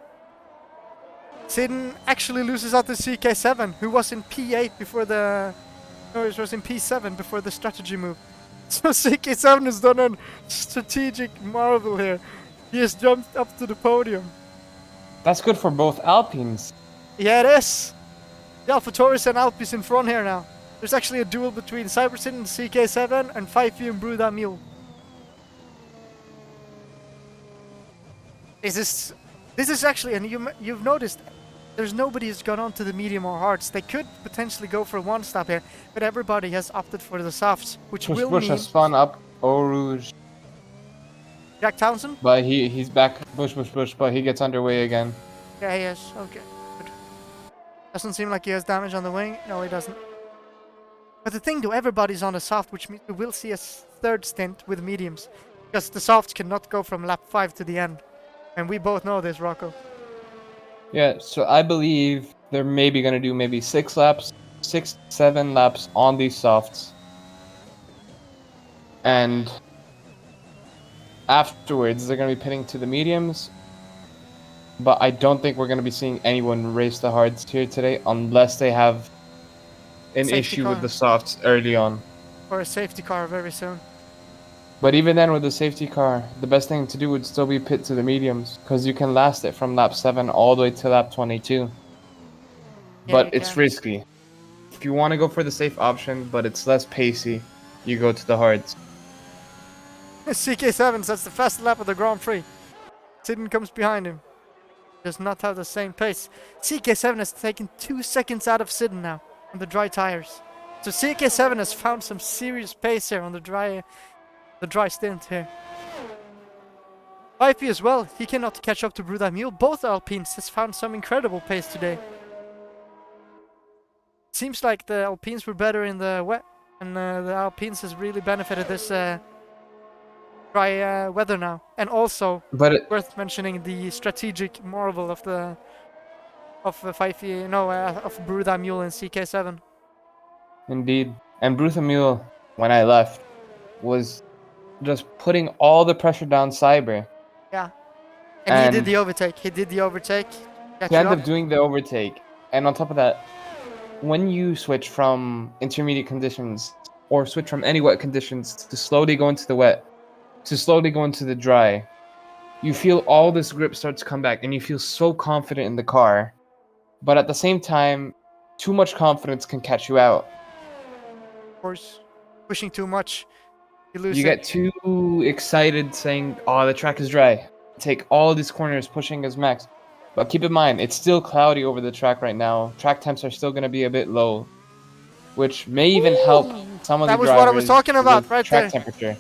Sidden actually loses out to CK7, who was in P8 before the... No, it was in P7 before the strategy move. So CK7 has done a strategic marvel here. He has jumped up to the podium. That's good for both Alpines. Yeah, it is. The AlphaTaurus and Alpes in front here now. There's actually a duel between Cybersyn and CK7 and 5 and Bruda Mule. This is actually, and you've noticed, there's nobody who's gone on to the medium or hards. They could potentially go for one stop here, but everybody has opted for the softs, which Push will Bush mean has spun up Eau Rouge, Jack Townsend. but he's back. Bush, but he gets underway again. Yeah, he is. Okay, good. Doesn't seem like he has damage on the wing. No, he doesn't. But the thing though, everybody's on a soft, which means we will see a third stint with mediums. Because the softs cannot go from lap 5 to the end. And we both know this, Rocco. Yeah, so I believe they're maybe gonna do maybe 6 laps, 7 laps on these softs, and afterwards they're gonna be pitting to the mediums. But I don't think we're gonna be seeing anyone race the hards here today unless they have an Safety issue car. with the softs early on. Or a safety car very soon. But even then, with the safety car, the best thing to do would still be pit to the mediums, because you can last it from lap 7 all the way to lap 22. Yeah, But you it's can. risky. If you want to go for the safe option, but it's less pacey, you go to the hards. CK7 sets the fastest lap of the Grand Prix. Sidden comes behind him. Does not have the same pace. CK7 has taken 2 seconds out of Sidden now on the dry tires. So CK7 has found some serious pace here on the dry stint here. 5P as well. He cannot catch up to Bruda Mule. Both Alpines has found some incredible pace today. Seems like the Alpines were better in the wet, and the Alpines has really benefited this dry weather now. And also But it, worth mentioning the strategic marvel of the of Bruda Mule and CK7. indeed. And Bruthamule, when I left, was just putting all the pressure down Cyber. Yeah, and he did And- the overtake. He did the overtake. Catch He it ended up. up doing the overtake. And on top of that, when you switch from intermediate conditions or switch from any wet conditions to slowly go into the wet, to slowly go into the dry, you feel all this grip starts to come back and you feel so confident in the car. But at the same time, too much confidence can catch you out. Of course, pushing too much, you lose You it. get too excited saying, oh, the track is dry. Take all these corners pushing as max. But keep in mind, it's still cloudy over the track right now. Track temps are still going to be a bit low, which may even help some of the That was drivers what I was talking about with right track there. temperature.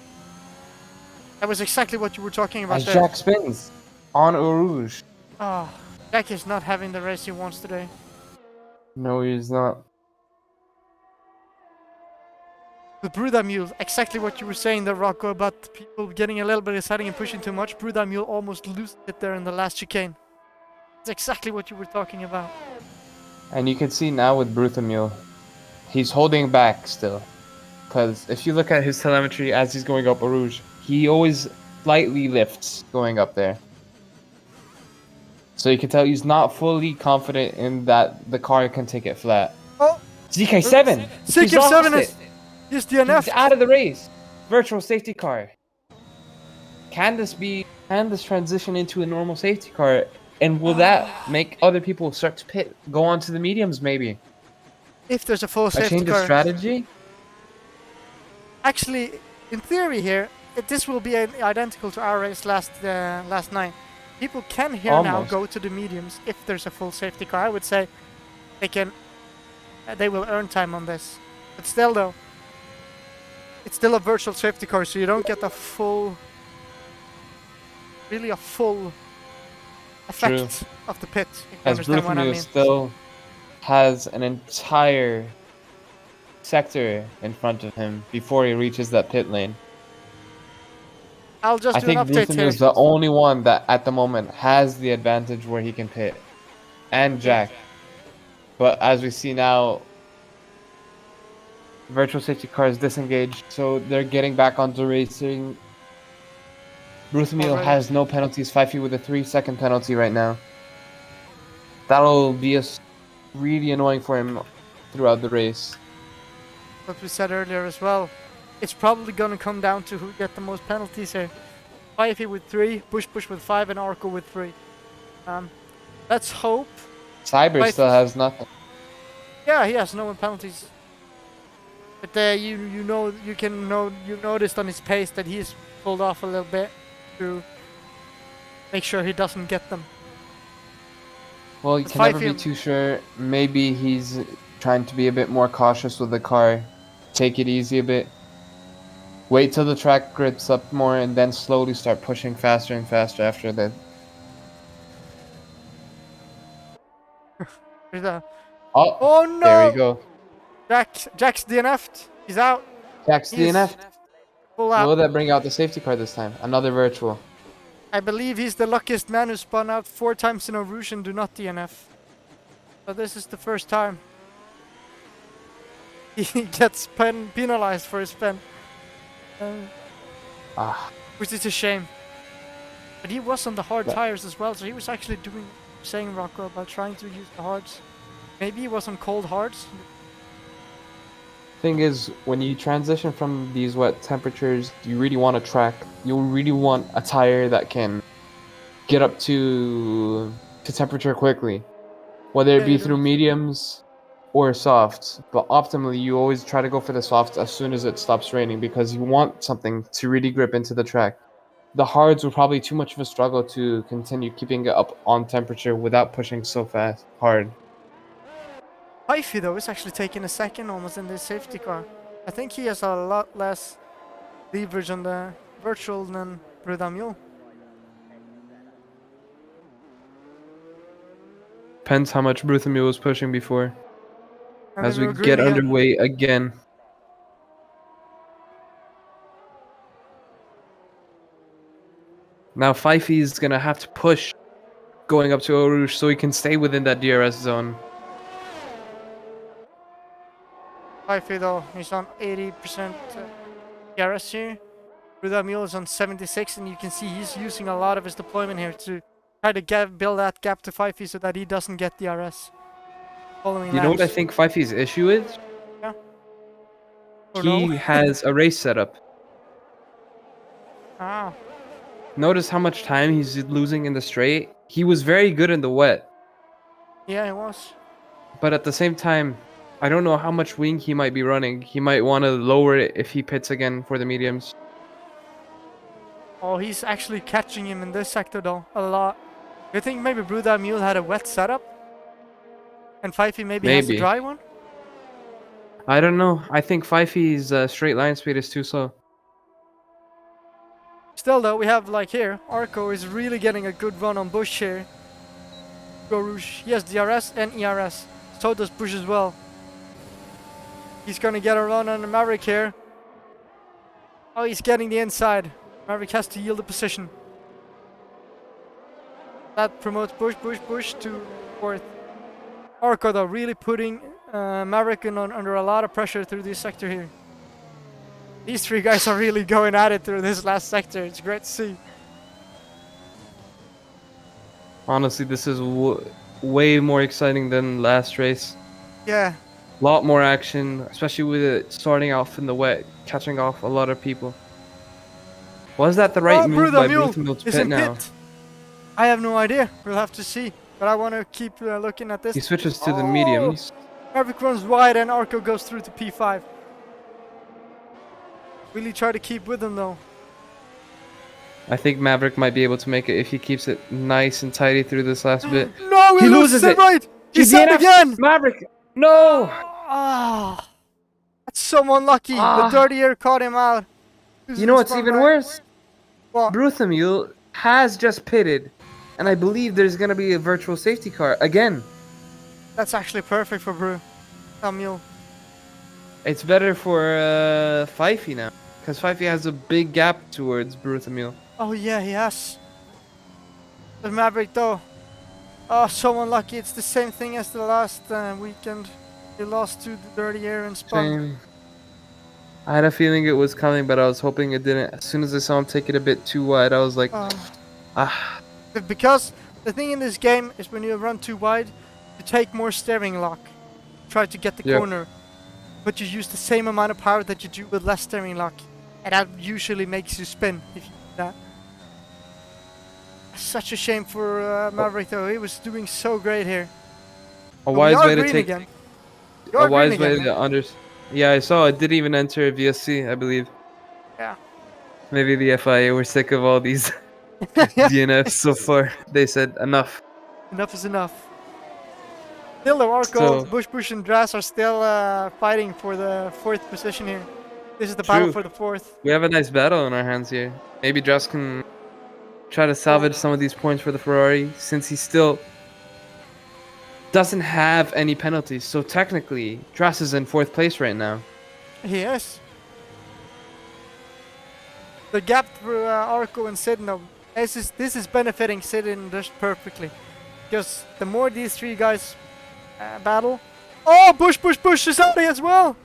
That was exactly what you were talking about As there. Jack spins on Eau Rouge. Oh, Jack is not having the race he wants today. No, he's not. With Bruda Mule, exactly what you were saying there, Rocco, about people getting a little bit exciting and pushing too much. Bruda Mule almost lost it there in the last chicane. That's exactly what you were talking about. And you can see now with Bruthamule, he's holding back still. Because if you look at his telemetry as he's going up Eau Rouge, he always slightly lifts going up there. So you can tell he's not fully confident in that the car can take it flat. Oh, ZK7! He's lost CK7 it. is DNF. He's out of the race. Virtual safety car. Can this transition into a normal safety car? And will that make other people start to pit, go on to the mediums maybe? If there's a full A safety change of car. strategy? Actually, in theory here, this will be identical to our race last night. People can here now Almost. go to the mediums if there's a full safety car. I would say they will earn time on this. But still though, it's still a virtual safety car, so you don't get a full effect of the pit, if you As understand what I Bruthamule mean. still has an entire sector in front of him before he reaches that pit lane. I'll just I do think an update Bruthamule here. is the only one that at the moment has the advantage where he can pit. And Jack. But as we see now, virtual safety car is disengaged, so they're getting back onto racing. Bruthamule Alright. has no penalties, 5 feet with a 3-second penalty right now. That'll be really annoying for him throughout the race. What we said earlier as well. It's probably gonna come down to who get the most penalties here. Fifey with 3, Bush with 5, and Arco with 3. Let's hope Cyber Right. still has nothing. Yeah, he has no penalties. But you know you noticed on his pace that he's pulled off a little bit to make sure he doesn't get them. Well, you But can never be Fife- too sure. Maybe he's trying to be a bit more cautious with the car. Take it easy a bit. Wait till the track grips up more and then slowly start pushing faster and faster after that. There's a- Oh, Oh no! there we go. Jack's DNF'd. He's out. Jack's He's DNF. full out. Will that bring out the safety car this time? Another virtual. I believe he's the luckiest man who spun out 4 times in a Rouge and do not DNF. So this is the first time. He gets penalized for his spin. Ah, Which is a shame. But he was on the hard But- tires as well, so he was actually saying Rocco about trying to use the hards. Maybe he was on cold hards. thing is, when you transition from these wet temperatures, you really want a track. You really want a tire that can get up to temperature quickly, whether Yeah, it be you through don't- mediums or softs. But optimally, you always try to go for the softs as soon as it stops raining because you want something to really grip into the track. The hards were probably too much of a struggle to continue keeping it up on temperature without pushing so fast hard. Hyphy though is actually taking a second almost in this safety car. I think he has a lot less leverage on the virtual than Brudamule. Depends how much Bruthamil was pushing before. And As then we we're get green again. underway again. Now Fifey's gonna have to push going up to Eau Rouge so he can stay within that DRS zone. Hyphy though, he's on 80% DRS here. Brudamule is on 76, and you can see he's using a lot of his deployment here to try to build that gap to Fifey so that he doesn't get DRS. Following You know what I laps. think Fifey's issue is? Or He no? has a race setup. Ah, Notice how much time he's losing in the straight. He was very good in the wet, yeah, it was. but at the same time, I don't know how much wing he might be running. He might want to lower it if he pits again for the mediums. Oh, he's actually catching him in this sector though, a lot. You think maybe Brudamule had a wet setup? And Fifey maybe has a Maybe. dry one? I don't know. I think Fifey's straight line speed is too slow. Still though, we have like here, Arco is really getting a good run on Bush here. Go Rouge. He has DRS and ERS. So does Bush as well. He's gonna get a run on the Maverick here. Oh, he's getting the inside. Maverick has to yield the position. That promotes Bush to 4th. Arco though really putting Maverick under a lot of pressure through this sector here. These 3 guys are really going at it through this last sector. It's great to see. Honestly, this is way more exciting than last race. Yeah. Lot more action, especially with it starting off in the wet, catching off a lot of people. Was that the right move by Bruthamil to is pit in now? pit. I have no idea. We'll have to see. But I want to keep looking at this. He switches to the Oh! mediums. Maverick runs wide and Arco goes through to P5. Really try to keep with him though. I think Maverick might be able to make it if he keeps it nice and tidy through this last bit. No, He loses it. right. He He's out DNF'd. again. Maverick! No! Ah, that's so unlucky. Ah. The dirty air caught him out. You know what's even worse? What? Bruthamil has just pitted, and I believe there's gonna be a virtual safety car again. That's actually perfect for Brew. Samuel. It's better for Fifey now, because Fifey has a big gap towards Bruthamil. Oh yeah, he has. The Maverick though. Oh, so unlucky. It's the same thing as the last weekend. He lost to the dirty air and spun. Shame. I had a feeling it was coming, but I was hoping it didn't. As soon as I saw him take it a bit too wide, I was like, ah. Because the thing in this game is when you run too wide, you take more steering lock. Try to get the Yeah. corner. But you use the same amount of power that you do with less steering lock. And that usually makes you spin if you do that. Such a shame for Maverick though. He was doing so great here. A But we wise are way to green take again. a You're green wise way again, to under. Yeah, I saw it didn't even enter VSC, I believe. Yeah. Maybe the FIA were sick of all these Yeah. DNFs so far. They said enough. Enough is enough. Still, the Arco, So Bush, and Dras are still fighting for the 4th position here. This is the battle true. for the 4th. We have a nice battle in our hands here. Maybe Dross can try to salvage some of these points for the Ferrari since he still doesn't have any penalties. So technically, Dross is in 4th place right now. Yes. The gap for Arco and Sidno, this is benefiting Sidin just perfectly. Because the more these three guys battle... Oh, Bush is out as well!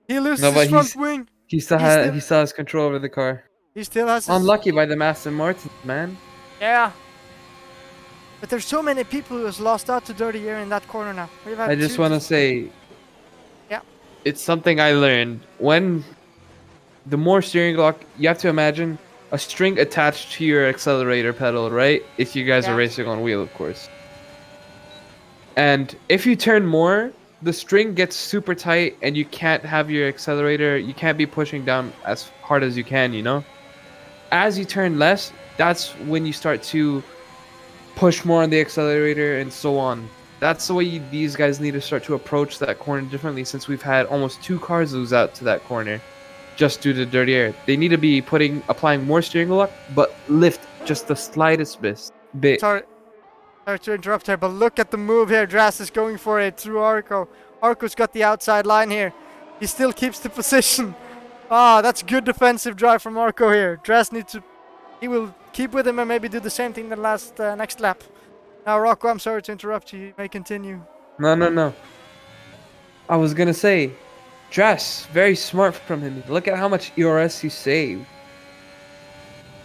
He loses No, but his front wing. he still has control over the car. He still has his... Unlucky by the Aston Martin, man. Yeah. But there's so many people who has lost out to Dirty Air in that corner now. We've had I just two want to say, Yeah. it's something I learned. When the more steering lock, you have to imagine a string attached to your accelerator pedal, right? If you guys Yeah. are racing on wheel, of course. And if you turn more, the string gets super tight and you can't have your accelerator, you can't be pushing down as hard as you can, you know? As you turn less, that's when you start to push more on the accelerator and so on. That's the way these guys need to start to approach that corner differently, since we've had almost 2 cars lose out to that corner just due to dirty air. They need to be applying more steering lock, but lift just the slightest bit. Sorry to interrupt here, but look at the move here. Dras is going for it through Arco. Arco's got the outside line here. He still keeps the position. Ah, that's good defensive drive from Arco here. Dras needs to... He will keep with him and maybe do the same thing the next lap. Now, Rocco, I'm sorry to interrupt you. You may continue. No. I was gonna say, Dras, very smart from him. Look at how much ERS he saved.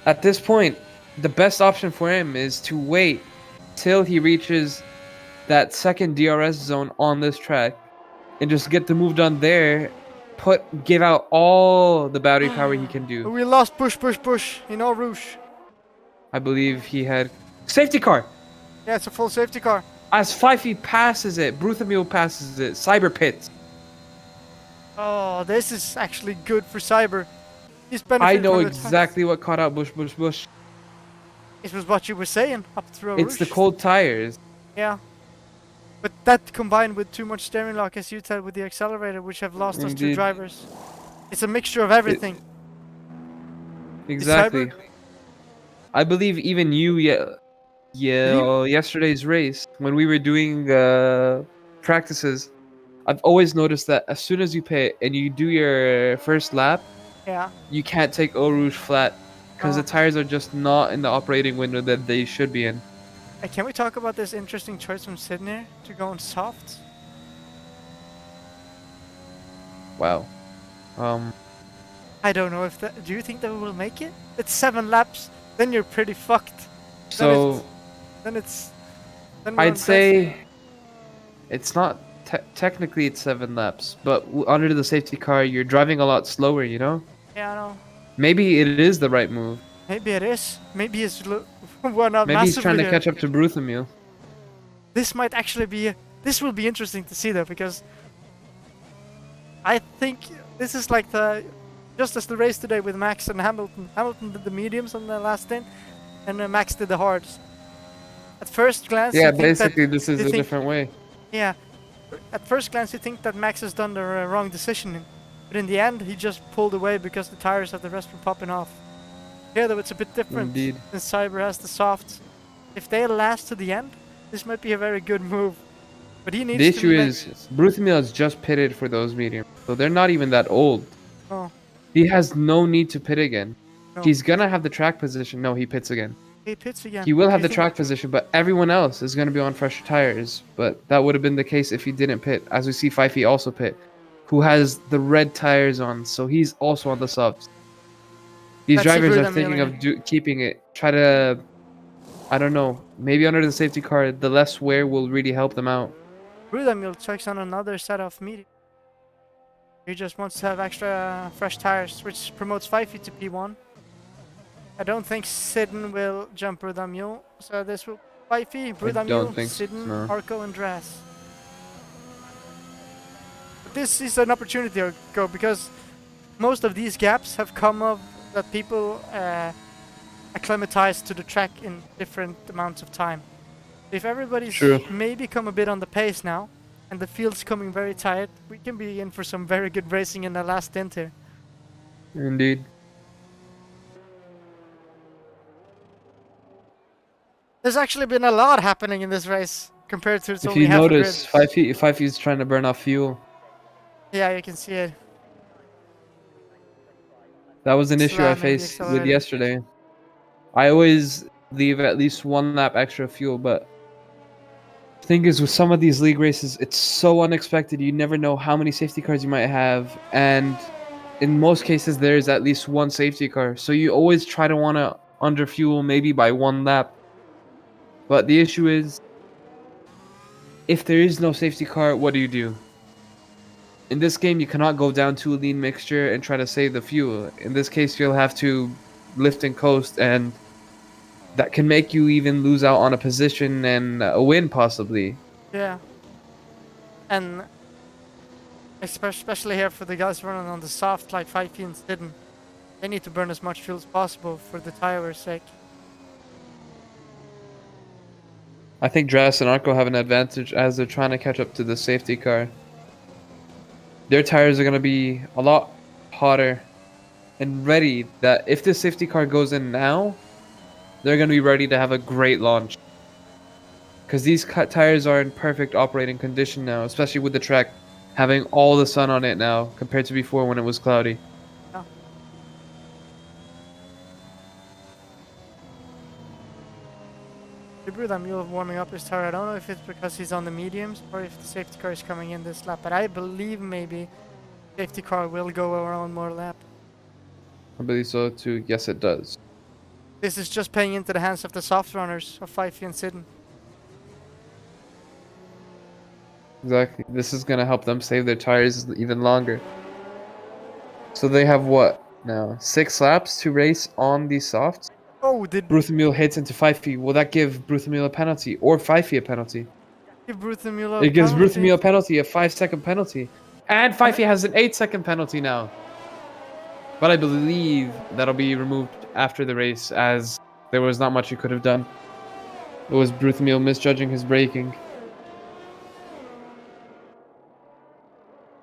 At this point, the best option for him is to wait till he reaches that second DRS zone on this track and just get the move done there. Give out all the battery power he can do. We lost Bush in Eau Rouge. I believe he had safety car. Yeah, it's a full safety car. As Fifey passes it, Bruthamil passes it, Cyber pits. Oh, this is actually good for Cyber. He's I benefiting know from the exactly what caught out Bush. It was what you were saying up through Eau It's the Rouge. cold tires. Yeah. But that combined with too much steering lock, as you said, with the accelerator, which have lost us 2 Indeed. drivers. It's a mixture of everything. Exactly. Cyber- I believe even yesterday's race, when we were doing practices, I've always noticed that as soon as you pit and you do your first lap, Yeah. you can't take Eau Rouge flat because Oh. the tires are just not in the operating window that they should be in. Hey, can we talk about this interesting choice from Sydney to go on soft? Wow. I don't know if that... Do you think that we will make it? It's 7 laps, then you're pretty fucked. So Then we're on I'd say it's not technically it's 7 laps, but under the safety car, you're driving a lot slower, you know? Yeah, I know. Maybe it is the right move. Maybe it is. Maybe it's one up Maybe he's trying to massively catch up to Bruthamil. This might actually be... This will be interesting to see though, because I think this is like the... Just as the race today with Max and Hamilton. Hamilton did the mediums on the last stint, and Max did the hards. At first glance, Yeah, you think basically this is you a think- different way. Yeah. At first glance, you think that Max has done the wrong decision, but in the end, he just pulled away because the tires of the rest were popping off. Here, though, it's a bit different. Indeed. Since Cyber has the softs. If they last to the end, this might be a very good move. But he needs The to issue make- is Bruthamil is just pitted for those mediums, so they're not even that old. Oh, He has no need to pit again. No. He's gonna have the track position. No, he pits again. he pits again. He will have Do the you track position, but everyone else is gonna be on fresher tires. But that would have been the case if he didn't pit, as we see Fifey also pit, who has the red tires on, so he's also on the softs. These That's drivers Sigurd are thinking Amelia. of keeping it. Try to, I don't know, maybe under the safety car, the less wear will really help them out. Brudamil checks on another set of medium. He just wants to have extra fresh tires, which promotes Fifey to P1. I don't think Sidden will jump Brudamil, so this will Fifey, don't Brudamil, think so, Sidon, no. Arco, and Dras. But this is an opportunity to go because most of these gaps have come of that people acclimatized to the track in different amounts of time. If everybody's True. maybe come a bit on the pace now, and the field's coming very tight, we can be in for some very good racing in the last stint here. Indeed. There's actually been a lot happening in this race compared to its If only you half a notice, grid. Fifey's trying to burn off fuel. Yeah, you can see it. That was an issue I Slamming the faced with accelerator. yesterday. I always leave at least 1 lap extra fuel, but the thing is with some of these league races, it's so unexpected. You never know how many safety cars you might have, and in most cases there's at least 1 safety car. So you always try to want to underfuel maybe by 1 lap. But the issue is, if there is no safety car, what do you do? In this game, you cannot go down to a lean mixture and try to save the fuel. In this case, you'll have to lift and coast, and that can make you even lose out on a position and a win, possibly. Yeah. And especially here for the guys running on the soft like Fifey and Sidon, they need to burn as much fuel as possible for the tire's sake. I think Dras and Arco have an advantage as they're trying to catch up to the safety car. Their tires are going to be a lot hotter and ready that if this safety car goes in now, they're going to be ready to have a great launch. Because these tires are in perfect operating condition now, especially with the track having all the sun on it now compared to before when it was cloudy. Yeah. Brudamil warming up his tire. I don't know if it's because he's on the mediums or if the safety car is coming in this lap, but I believe maybe safety car will go around more lap. I believe so too. Yes, it does. This is just playing into the hands of the soft runners of Fifey and Sidon. Exactly. This is going to help them save their tires even longer. So they have what now? 6 laps to race on these softs? Oh, did Bruthamil hits into Fifey. Will that give Bruthamil a penalty or Fifey a penalty? give Brudamil a It gives penalty? Bruthamil a penalty, a 5-second penalty. And Fifey has an 8-second penalty now. But I believe that'll be removed after the race as there was not much he could have done. It was Bruthamil misjudging his braking.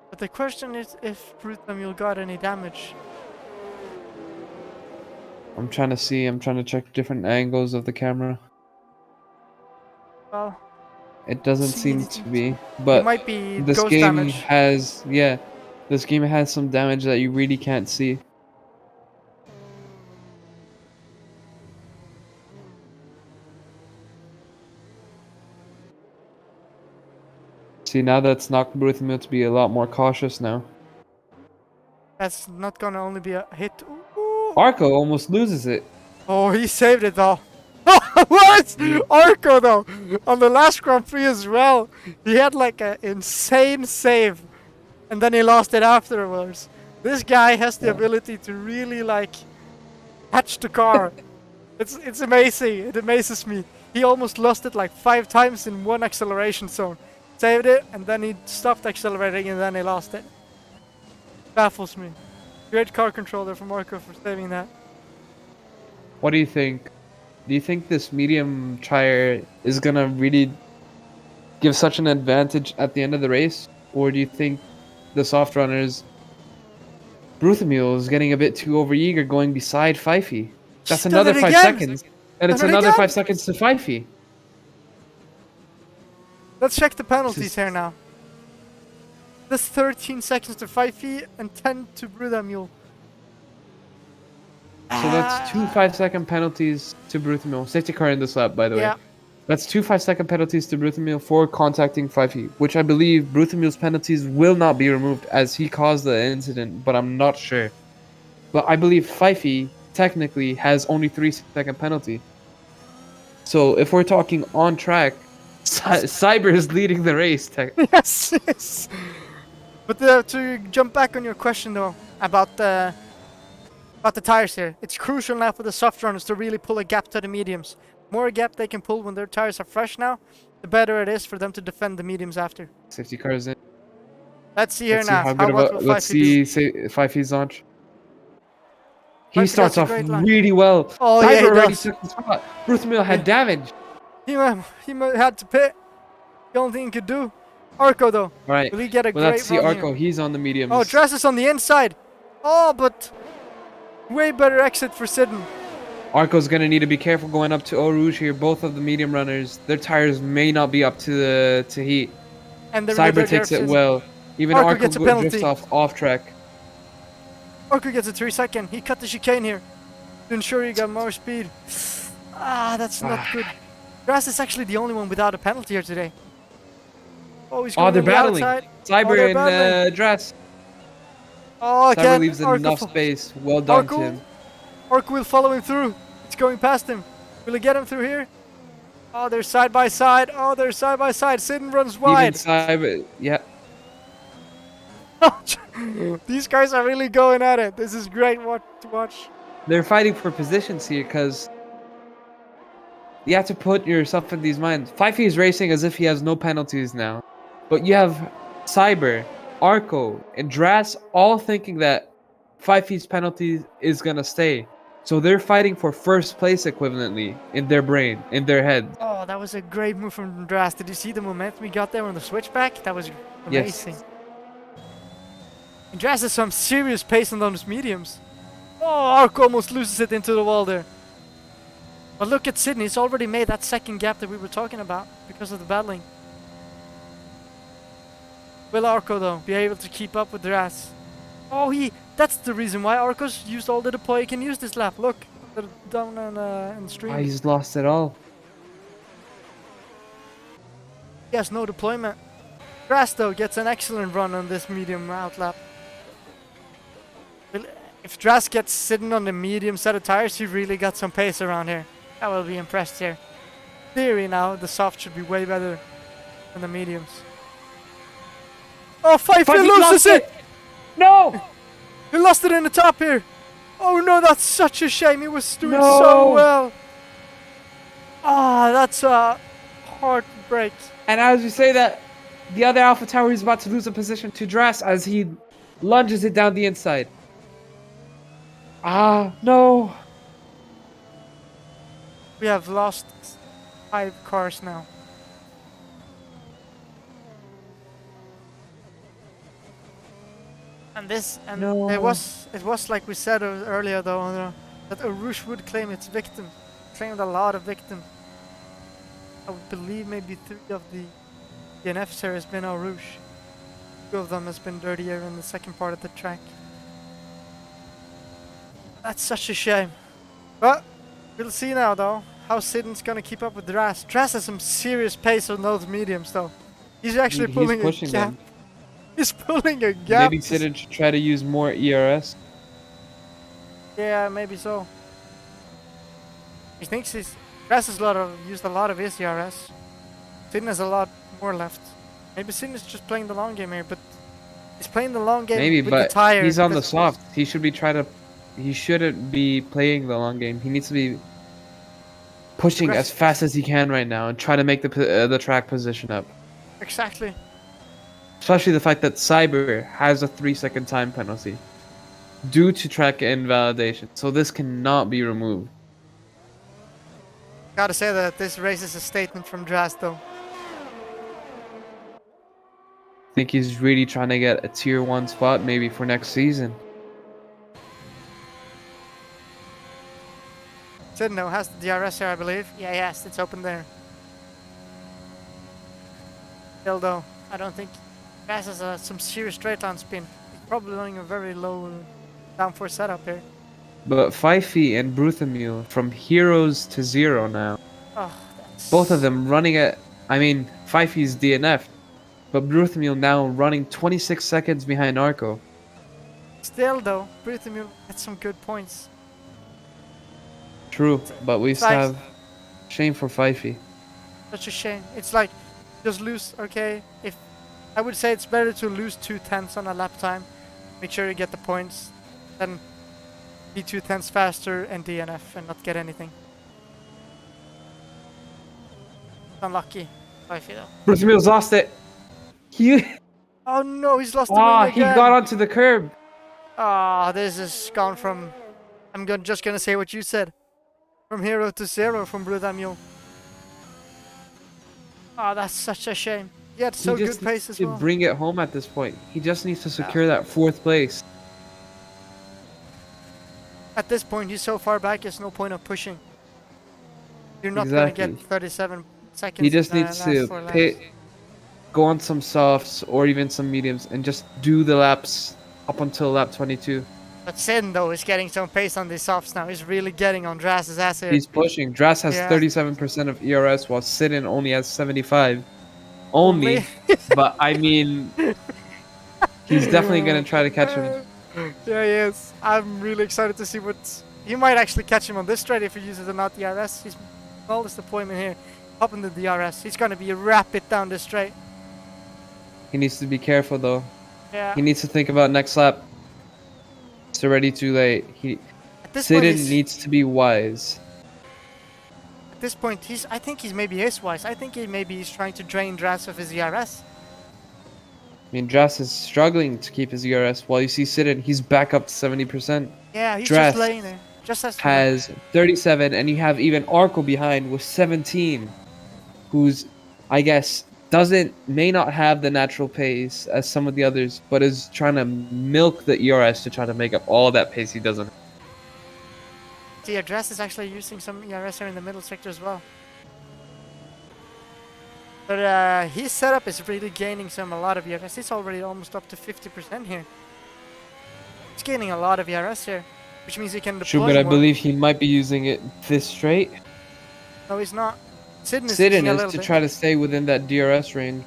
But the question is if Brudamil got any damage. I'm trying to see, I'm trying to check different angles of the camera. Well, It doesn't See, seem it- to be. it But might be this ghost game damage. has, yeah, this game has some damage that you really can't see. See, now that's knocked Bruthamil to be a lot more cautious now. That's not gonna only be a hit. Ooh. Arco almost loses it. Oh, he saved it though. What? Arco though, on the last Grand Prix as well, he had like an insane save, and then he lost it afterwards. This guy has the Yeah. ability to really like catch the car. It's amazing. It amazes me. He almost lost it like 5 times in one acceleration zone. Saved it, and then he stopped accelerating, and then he lost it. Baffles me. Great car controller from Arco for saving that. What do you think? Do you think this medium tire is gonna really give such an advantage at the end of the race? Or do you think the soft runners, Bruthamil is getting a bit too overeager going beside Fifey? That's Done another it 5 again! seconds. And it's Done it another again! 5 seconds to Fifey. Let's check the penalties is- here now. That's 13 seconds to Fifey and 10 to Brudamil. So that's 2 5-second penalties to Bruthamil. Safety car in this lap, by the way. Yeah, That's 2 5-second penalties to Bruthamil for contacting Fifey, which I believe Bruthamil's penalties will not be removed as he caused the incident, but I'm not sure. But I believe Fifey technically has only 3-second penalty. So if we're talking on track, Cyber is leading the race. yes, yes. But to jump back on your question though about the tires here, it's crucial now for the soft runners to really pull a gap to the mediums. more gap they can pull when their tires are fresh now, the better it is for them to defend the mediums after. Safety cars in. Let's see here Let's see now. how How good of what a. will Let's 5 do? see 5E's launch. He Fifey starts does a off great launch. really well. Oh, Cyber yeah, he already does. took the spot. Ruthmil had damage. He had to pit. The only thing he could do. Arco though. All right. Will he get a Well, let's great see run Arco. here? He's on the mediums. Oh, Dress is on the inside. Oh, but way better exit for Sidden. Arco's gonna need to be careful going up to Eau Rouge here. Both of the medium runners, their tires may not be up to heat. And the Cyber takes it well. Even Arco Arco gets a drifts penalty. off track. Arco gets a 3-second. He cut the chicane here to ensure he got more speed. Ah, that's not good. Dress is actually the only one without a penalty here today. Oh, he's going Oh, they're on the battling. outside. Cyber they're and battling. Dress. Oh, Cyber again. leaves Arco enough fo- space. Well done, Arco, Tim. Arco will follow him through. It's going past him. Will he get him through here? Oh, they're side by side. Oh, they're side by side. Sidden runs Even wide. Cyber, yeah. These guys are really going at it. This is great to watch. They're fighting for positions here because you have to put yourself in these minds. Fifey is racing as if he has no penalties now. But you have Cyber, Arco, and Dras all thinking that Fifey's penalty is going to stay. So they're fighting for first place equivalently in their brain, in their head. Oh, that was a great move from Dras. Did you see the momentum he got there on the switchback? That was Yes. amazing. And Dras has some serious pace on those mediums. Oh, Arco almost loses it into the wall there. But look at Sydney. He's already made that second gap that we were talking about because of the battling. Will Arco, though, be able to keep up with Dras? Oh, that's the reason why Arco's used all the deploy he can use this lap. Look, they're down in stream. Oh, he's lost it all. He has no deployment. Dras, though, gets an excellent run on this medium out lap. If Dras gets sitting on the medium set of tires, he really got some pace around here. I will be impressed here. Theory now, the soft should be way better than the mediums. Oh, Fifey loses it! No! He lost it in the top here. Oh no, that's such a shame. He was doing No. so well. Ah, that's a heartbreak. And as you say that, the other Alpha Tower is about to lose a position to Dras as he lunges it down the inside. Ah, no. We have lost 5 cars now. And No. it was like we said earlier though, that Eau Rouge would claim its victim. Claimed a lot of victims. I would believe maybe 3 of the DNFs here has been Eau Rouge. 2 of them has been dirtier in the second part of the track. That's such a shame. But we'll see now though how Sidden's gonna keep up with Dras. Dras has some serious pace on those mediums though. He's actually pulling He's pushing a gap. them. He's pulling a gap. Maybe Sidon should try to use more ERS. Yeah, maybe so. He thinks Dras has used a lot of his ERS. Sidden has a lot more left. Maybe Sidden is just playing the long game here, but he's playing the long game Maybe, with but the tire. he's on the because- soft. He shouldn't be playing the long game. He needs to be pushing as Aggressive. fast as he can right now and try to make the track position up. Exactly. Especially the fact that Cyber has a 3-second time penalty due to track invalidation. So this cannot be removed. Gotta say that this race is a statement from Dras though. I think he's really trying to get a tier 1 spot maybe for next season. Sidden though has the DRS here, I believe. Yeah, yes, it's open there. Still though, I don't think Dras has some serious straight line spin. He's probably running a very low downforce setup here. But Fifey and Bruthamil from heroes to 0 now. Oh, that's... Both of them running at, I mean, Fifey's DNF, but Bruthamil now running 26 seconds behind Arco. Still though, Bruthamil had some good points. True, but we still Nice. have shame for Fifey. Such a shame. It's like, just lose, okay? If I would say it's better to lose 2/10 on a lap time, make sure you get the points, than be 2/10 faster and DNF and not get anything. Unlucky. I feel. Bruce Mills lost it. He Oh no, he's lost the ah wing he again. got onto the curb. Ah, this has gone from. Just gonna say what you said. From hero to zero from Blue Daniel. Ah, that's such a shame. He had so he good just pace as needs to well. bring it home at this point. He just needs to secure that 4th place. At this point, he's so far back, there's no point of pushing. You're not Exactly. gonna get 37 seconds. He just in the needs last to 4 laps. go on some softs or even some mediums and just do the laps up until lap 22. But Sin though is getting some pace on these softs now. He's really getting on Drass's ass here. He's pushing. Dras has Yeah. 37% of ERS while Sidon only has 75. Only, but I mean, he's definitely gonna try to catch him. Yeah, he is. I'm really excited to see what he might actually catch him on this straight if he uses the not DRS. His smallest deployment here, up in the DRS. He's gonna be rapid down this straight. He needs to be careful though. Yeah. He needs to think about next lap. It's already too late. At this point, Sidon he's, needs to be wise. at this point, I think he's maybe is wise. I think he's trying to drain Drass of his ERS. I mean, Dras is struggling to keep his ERS while you see Sidon, he's back up to 70%. Yeah, he's Drass just laying there. Just as Has 37, and you have even Arco behind with 17, who's, I guess, may not have the natural pace as some of the others, but is trying to milk the ERS to try to make up all that pace he doesn't. See, Drass is actually using some ERS here in the middle sector as well. But his setup is really gaining a lot of ERS. He's already almost up to 50% here. He's gaining a lot of ERS here, which means he can deploy True, but I more. believe he might be using it this straight. No, he's not. Sidon is Sidon using a is little to bit. try to stay within that DRS range.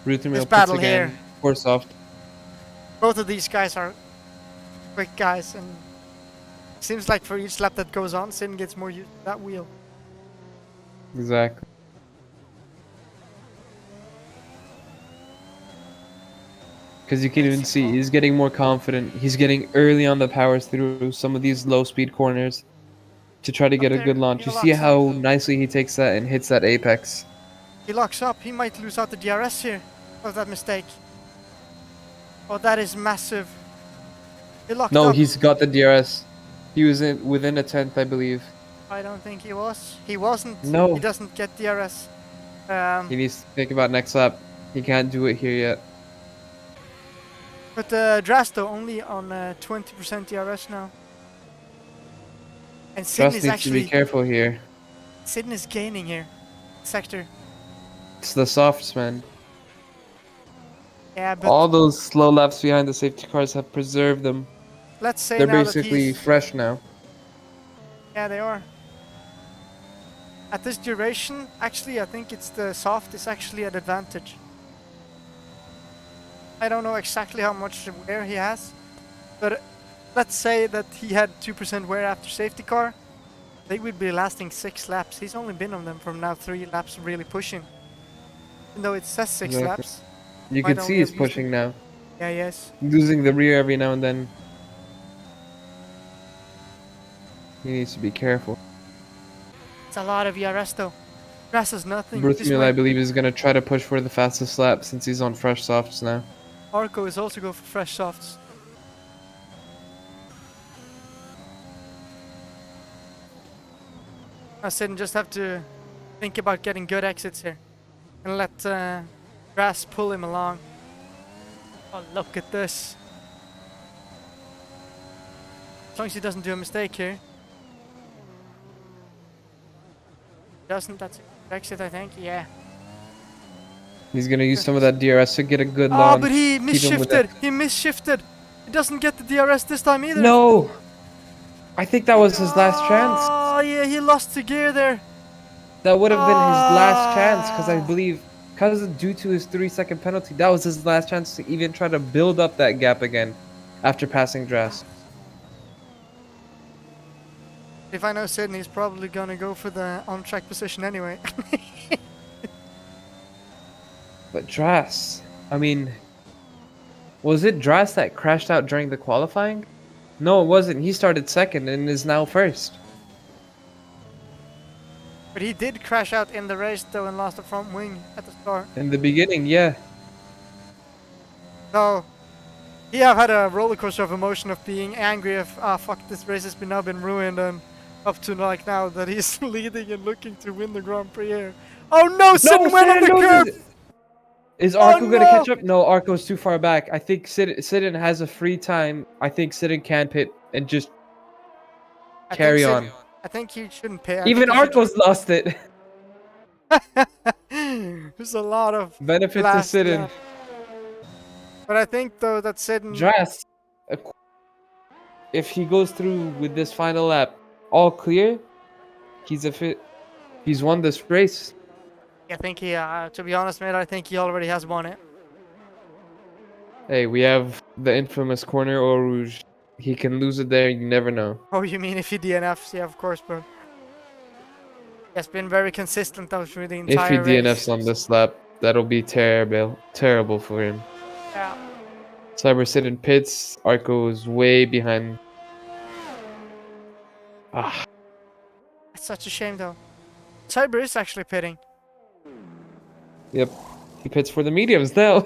Ruthermill This puts battle again, here. for soft. Both of these guys are quick guys, and seems like for each lap that goes on, Sidon gets more use of that wheel. Exactly. Because you can even see he's getting more confident. He's getting early on the powers through some of these low speed corners to try to get a there, good launch. he You see locks how up. nicely he takes that and hits that apex. He locks up. He might lose out the DRS here of that mistake. Oh, that is massive. He locked No, up. he's got the DRS. He was within a 10th, I believe. I don't think he was. He wasn't. No. He doesn't get DRS. He needs to think about next lap. He can't do it here yet. But Drasto only on 20% DRS now. And Sidon Just is needs to be actually careful here. Sidon is gaining here. Sector. It's the softs, man. Yeah, but All those slow laps behind the safety cars have preserved them. let's say They're now basically that he's, fresh now. yeah, they are. At this duration, actually, I think it's the soft is actually an advantage. I don't know exactly how much wear he has, but let's say that he had 2% wear after safety car. They would be lasting 6 laps. He's only been on them from now 3 laps really pushing. Even though it says 6 Exactly. laps. You Might can only see he's have used pushing now. Yeah, yes. Losing the rear every now and then. He needs to be careful. It's a lot of ERS though. Grass is nothing. Bruce This Mill, I way- believe, is going to try to push for the fastest lap since he's on fresh softs now. Arco is also go for fresh softs. I said just have to think about getting good exits here. And let Grass pull him along. Oh, look at this. As long as he doesn't do a mistake here. Doesn't, that's a good exit, I think. Yeah. He's going to use some of that DRS to get a good Oh, launch. but he Keep him with misshifted. it. He misshifted. He doesn't get the DRS this time either. No! I think that was his last chance. Oh, yeah, he lost the gear there. That would have been his last chance because I believe, due to his 3-second penalty, that was his last chance to even try to build up that gap again after passing Dras. If I know Sydney, he's probably gonna go for the on-track position anyway. But Dras, I mean, was it Dras that crashed out during the qualifying? No, it wasn't. He started second and is now first. But he did crash out in the race though and lost the front wing at the start. In the beginning, yeah. So he have had a roller coaster of emotion of being angry if fuck, this race has now been ruined, and up to like now that he's leading and looking to win the Grand Prix here. Oh no, Sidden went on the curb! Is Arco Oh, gonna no! catch up? No, Arco's too far back. I think Sidden has a free time. I think Sidden can pit and just carry on. I think he shouldn't pay. Even Arco's lost it. There's a lot of Benefit to last Sidden. lap. But I think though that Sidden. Drast, if he goes through with this final lap, all clear, he's a fit. He's won this race. I think he, to be honest, mate, I think he already has won it. Hey, we have the infamous corner Eau Rouge. He can lose it there. You never know. Oh, you mean if he DNFs? Yeah, of course, but he has been very consistent though through the If entire he race. DNFs on this lap, that'll be terrible for him. Yeah. Cyber Sidden pits. Arco is way behind. Ah, It's such a shame though. Cyber is actually pitting. yep. He pits for the mediums now.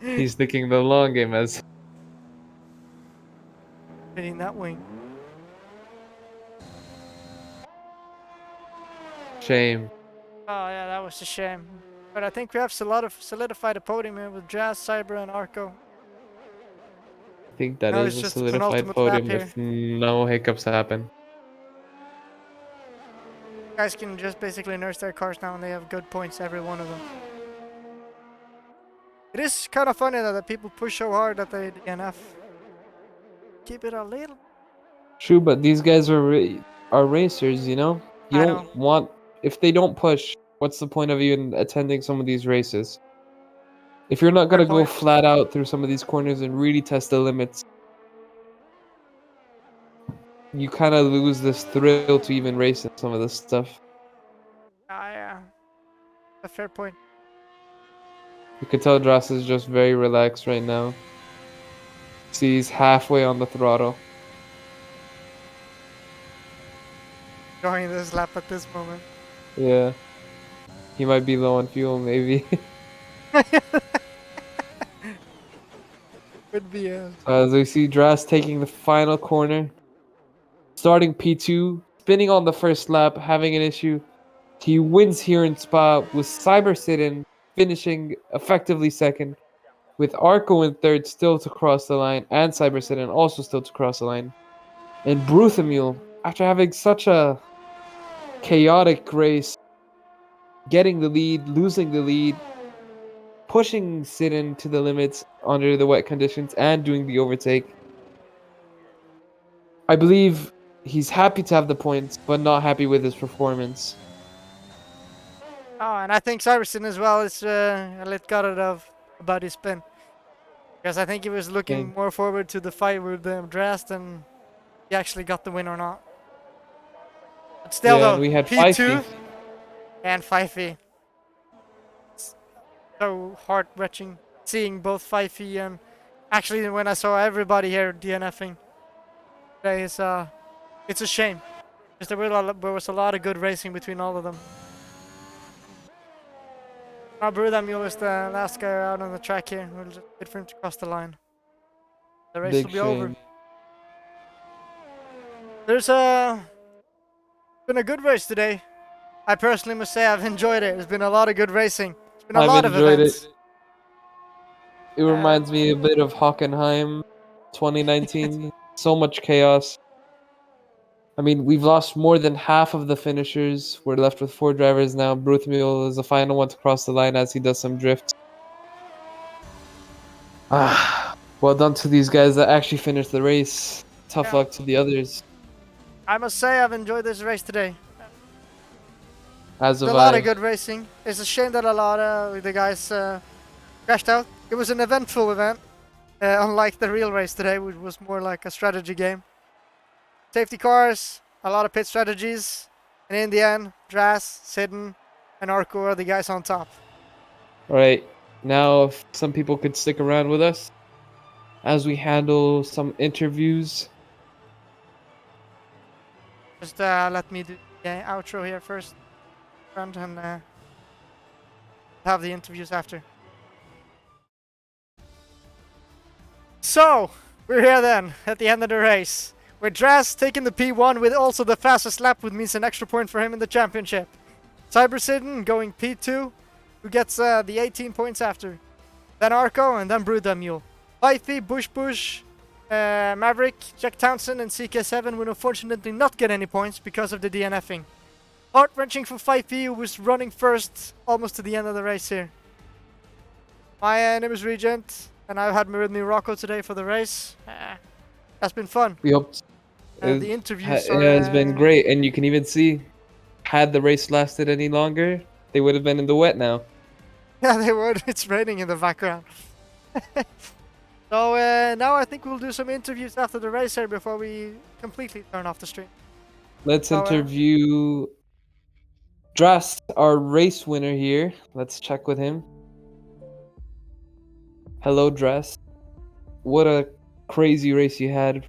He's thinking the long game as. Hitting that wing. Shame. Oh yeah, that was a shame. But I think we have solidified a podium here with Jazz, Cyber, and Arco. I think that No, is it's a just the solidified penultimate podium lap if no hiccups happen. Guys can just basically nurse their cars now, and they have good points, every one of them. It is kind of funny though that people push so hard that they DNF. Keep it a little. True, but these guys are racers, you know? You I don't want... If they don't push, what's the point of even attending some of these races? If you're not going to Fair go point. flat out through some of these corners and really test the limits, you kind of lose this thrill to even race in some of this stuff. Yeah, a fair point. You can tell Drast is just very relaxed right now. See, he's halfway on the throttle. Going this lap at this moment. Yeah. He might be low on fuel, maybe. Could be a. As we see Drast taking the final corner. Starting P2, spinning on the first lap, having an issue. He wins here in Spa with Cyber Sidden finishing effectively second. With Arco in third, still to cross the line, and Cyber Sidden also still to cross the line. And Bruthamule, after having such a chaotic race, getting the lead, losing the lead, pushing Sidden to the limits under the wet conditions, and doing the overtake. I believe he's happy to have the points, but not happy with his performance. Oh, and I think Cyberston as well is a little gutted about his spin. Because I think he was looking Okay. more forward to the fight with Drast, and he actually got the win or not. But still Yeah, though, we had P2 Fifey. and Fifey. It's so heart-wrenching seeing both Fifey and actually when I saw everybody here DNFing today, it's a shame. Because there was a lot of good racing between all of them. Now Brudamule is the last guy out on the track here. We'll just wait for him to cross the line. The race Big will be over. shame. There's been a good race today. I personally must say I've enjoyed it. There's been a lot of good racing. There's been a lot of enjoyed events. it. It reminds me a bit of Hockenheim 2019. So much chaos. I mean, we've lost more than half of the finishers. We're left with 4 drivers now. Bruthamule is the final one to cross the line as he does some drifts. Well done to these guys that actually finished the race. Tough Yeah. luck to the others. I must say I've enjoyed this race today. As There's of a lot of good racing. It's a shame that a lot of the guys crashed out. It was an eventful event, unlike the real race today, which was more like a strategy game. Safety cars, a lot of pit strategies, and in the end, Drast, Sidden, and Arco are the guys on top. Alright, now if some people could stick around with us as we handle some interviews. Just let me do outro here first, and have the interviews after. So, we're here then, at the end of the race, with Draz taking the P1 with also the fastest lap, which means an extra point for him in the championship. Cybersidon going P2, who gets the 18 points after. Then Arco, and then Bruda Mule. Fifey, Bush, Maverick, Jack Townsend, and CK7 will unfortunately not get any points because of the DNFing. Heart-wrenching for Fifey, who was running first almost to the end of the race here. My name is Regent. And I've had with me Rocco today for the race. That's been fun. We hope The interviews are, it has been great, and you can even see, had the race lasted any longer, they would have been in the wet now. Yeah, they would. It's raining in the background. So now I think we'll do some interviews after the race here before we completely turn off the stream. Let's So, interview Drast, our race winner here. Let's check with him. Hello, Drast. What a crazy race you had.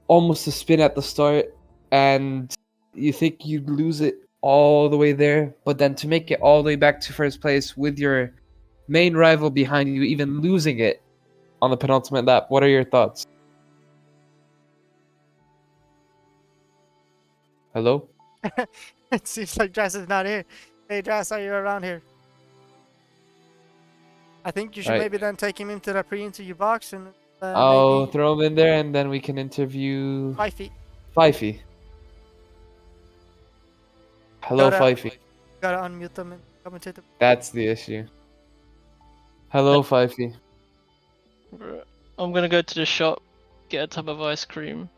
Almost a spin at the start, and you think you'd lose it all the way there, but then to make it all the way back to first place with your main rival behind you, even losing it on the penultimate lap. What are your thoughts? Hello? It seems like Draz is not here. Hey Draz, are you around here? I think you should Right. maybe then take him into the pre-interview box and I'll maybe throw him in there, and then we can interview 5 Fifey. Hello, Gotta- Fifey. Gotta unmute them and commentate them. That's the issue. Hello, Fifey. I'm gonna go to the shop, get a tub of ice cream.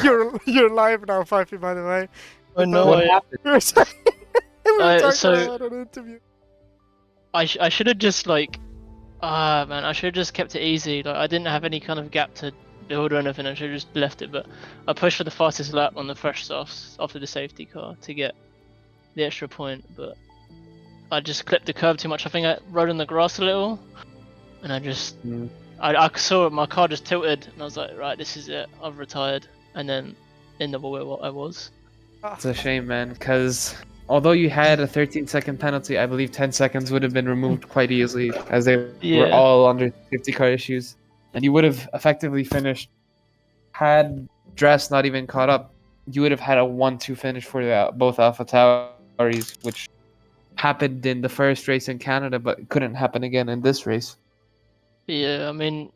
You're live now, 5 by the way. I know. What happened? We were talking so- about an interview. I should have just like, man, I should have just kept it easy. Like I didn't have any kind of gap to build or anything. I should have just left it. But I pushed for the fastest lap on the fresh softs after the safety car to get the extra point. But I just clipped the curb too much. I think I rode in the grass a little, and I just Mm. I saw my car just tilted, and I was like, right, this is it. I've retired, and then in the where I was. It's a shame, man, because although you had a 13-second penalty, I believe 10 seconds would have been removed quite easily, as they were Yeah. all under 50 car issues. And you would have effectively finished. Had Drast not even caught up, you would have had a 1-2 finish for both AlphaTauris, which happened in the first race in Canada, but couldn't happen again in this race. Yeah, I mean,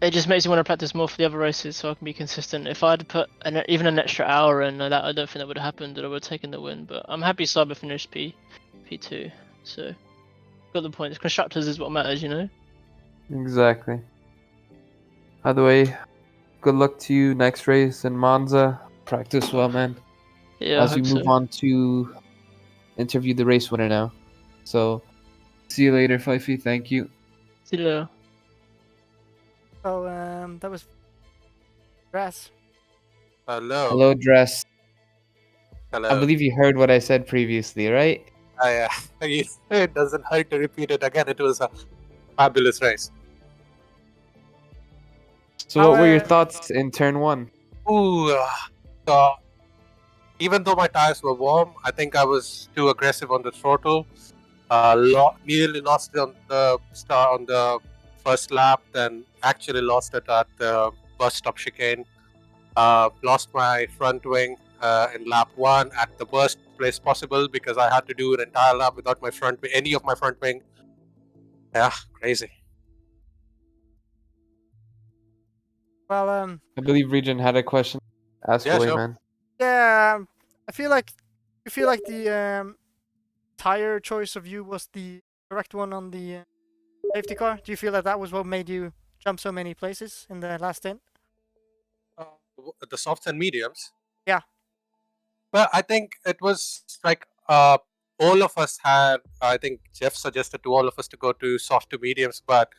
it just makes me want to practice more for the other races so I can be consistent. If I'd put even an extra hour in, that I don't think that would have happened, that I would have taken the win. But I'm happy Cyber finished P2, so got the points. Constructors is what matters, you know? Exactly. By the way, good luck to you next race in Monza. Practice well, man. Yeah, As I we hope move so. on to interview the race winner now. So, see you later, Fifey. Thank you. See you later. So that was Draz. Hello. Hello, Dress. Hello. I believe you heard what I said previously, right? It doesn't hurt to repeat it again. It was a fabulous race. So, what were your Our- thoughts in turn one? Ooh. So, even though my tires were warm, I think I was too aggressive on the throttle. Nearly lost it on the start on the first lap, then actually lost it at the bus stop chicane. Lost my front wing in lap 1 at the worst place possible because I had to do an entire lap without my front wing, any of my front wing. Yeah, crazy. Well, I believe Regent had a question. Ask Yeah, away, sure. man. yeah, I feel like the tire choice of you was the correct one on the safety car. Do you feel that was what made you jump so many places in the last stint? The softs and mediums. Yeah. Well, I think it was like all of us had. I think Jeff suggested to all of us to go to soft to mediums, but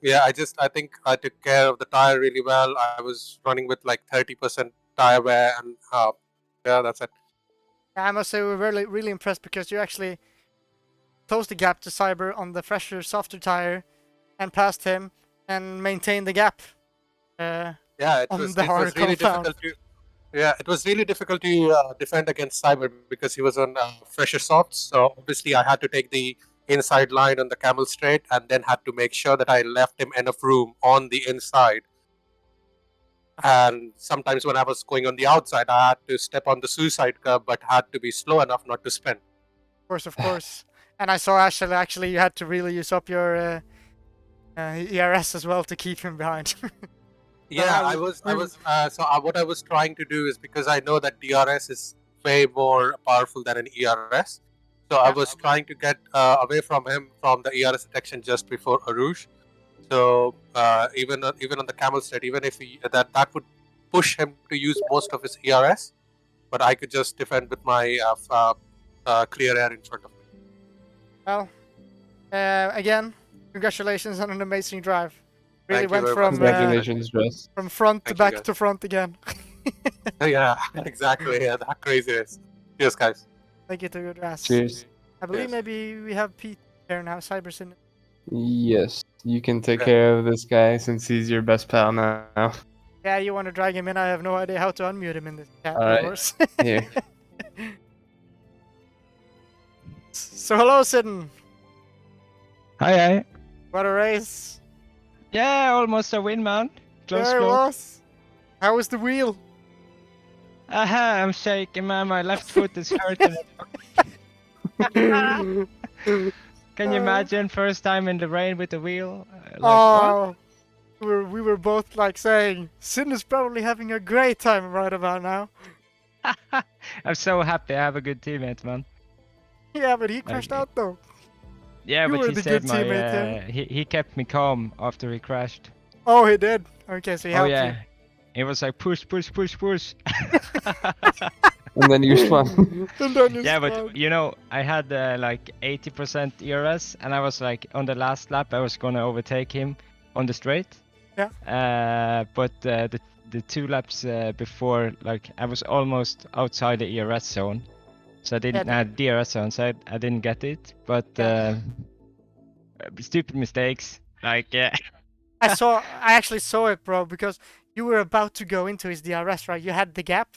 yeah, I think I took care of the tire really well. I was running with like 30% tire wear, and yeah, that's it. I must say we're really impressed because you actually closed the gap to Cyber on the fresher, softer tire, and passed him and maintained the gap. Yeah, it On was the it was hard really compound. difficult to. Yeah, it was really difficult to defend against Cyber because he was on fresher softs. So obviously, I had to take the inside line on the camel straight, and then had to make sure that I left him enough room on the inside. And sometimes when I was going on the outside, I had to step on the suicide curve, but had to be slow enough not to spin. Of course. And I saw actually you had to really use up your ERS as well to keep him behind. Yeah, I I was- was. What I was trying to do is because I know that DRS is way more powerful than an ERS, so I Yeah. was trying to get away from him from the ERS detection just before Arush. So even on the camel straight, even if that would push him to use most of his ERS, but I could just defend with my clear air in front of me. Well, again, congratulations on an amazing drive. Really Thank you went very from much. Congratulations, Russ. from front to Thank you, back guys. to front again. Yeah, exactly. Yeah, that craziness. Cheers, guys. Thank you to your ass. Cheers. I believe Yes. maybe we have Pete here now, Cyberson. Yes, you can take Okay. care of this guy since he's your best pal now. Yeah, you want to drag him in? I have no idea how to unmute him in this chat, Alright. of course. Here. So hello, Sidon. Hi. What a race. Yeah, almost a win, man. Close There it call. was. How was the wheel? Aha, I'm shaking, man. My left foot is hurting. Can you imagine first time in the rain with the wheel? Oh, we were both like saying, Sidon is probably having a great time right about now. What? I'm so happy I have a good teammate, man. Yeah, but he crashed Okay. out though. Yeah, You but were he the saved good my. teammate, yeah. He kept me calm after he crashed. Oh, he did. Okay, so he Oh helped yeah. It was like push, push, push, push. And then you spun. you. And then you Yeah, spun. but you know, I had like 80% ERS, and I was like on the last lap, I was gonna overtake him on the straight. Yeah. But the 2 laps before, like I was almost outside the ERS zone, so I didn't Yeah, DRS zone, so I didn't get it. But Yeah. stupid mistakes, like yeah. I actually saw it, bro, because you were about to go into his DRS, right? You had the gap,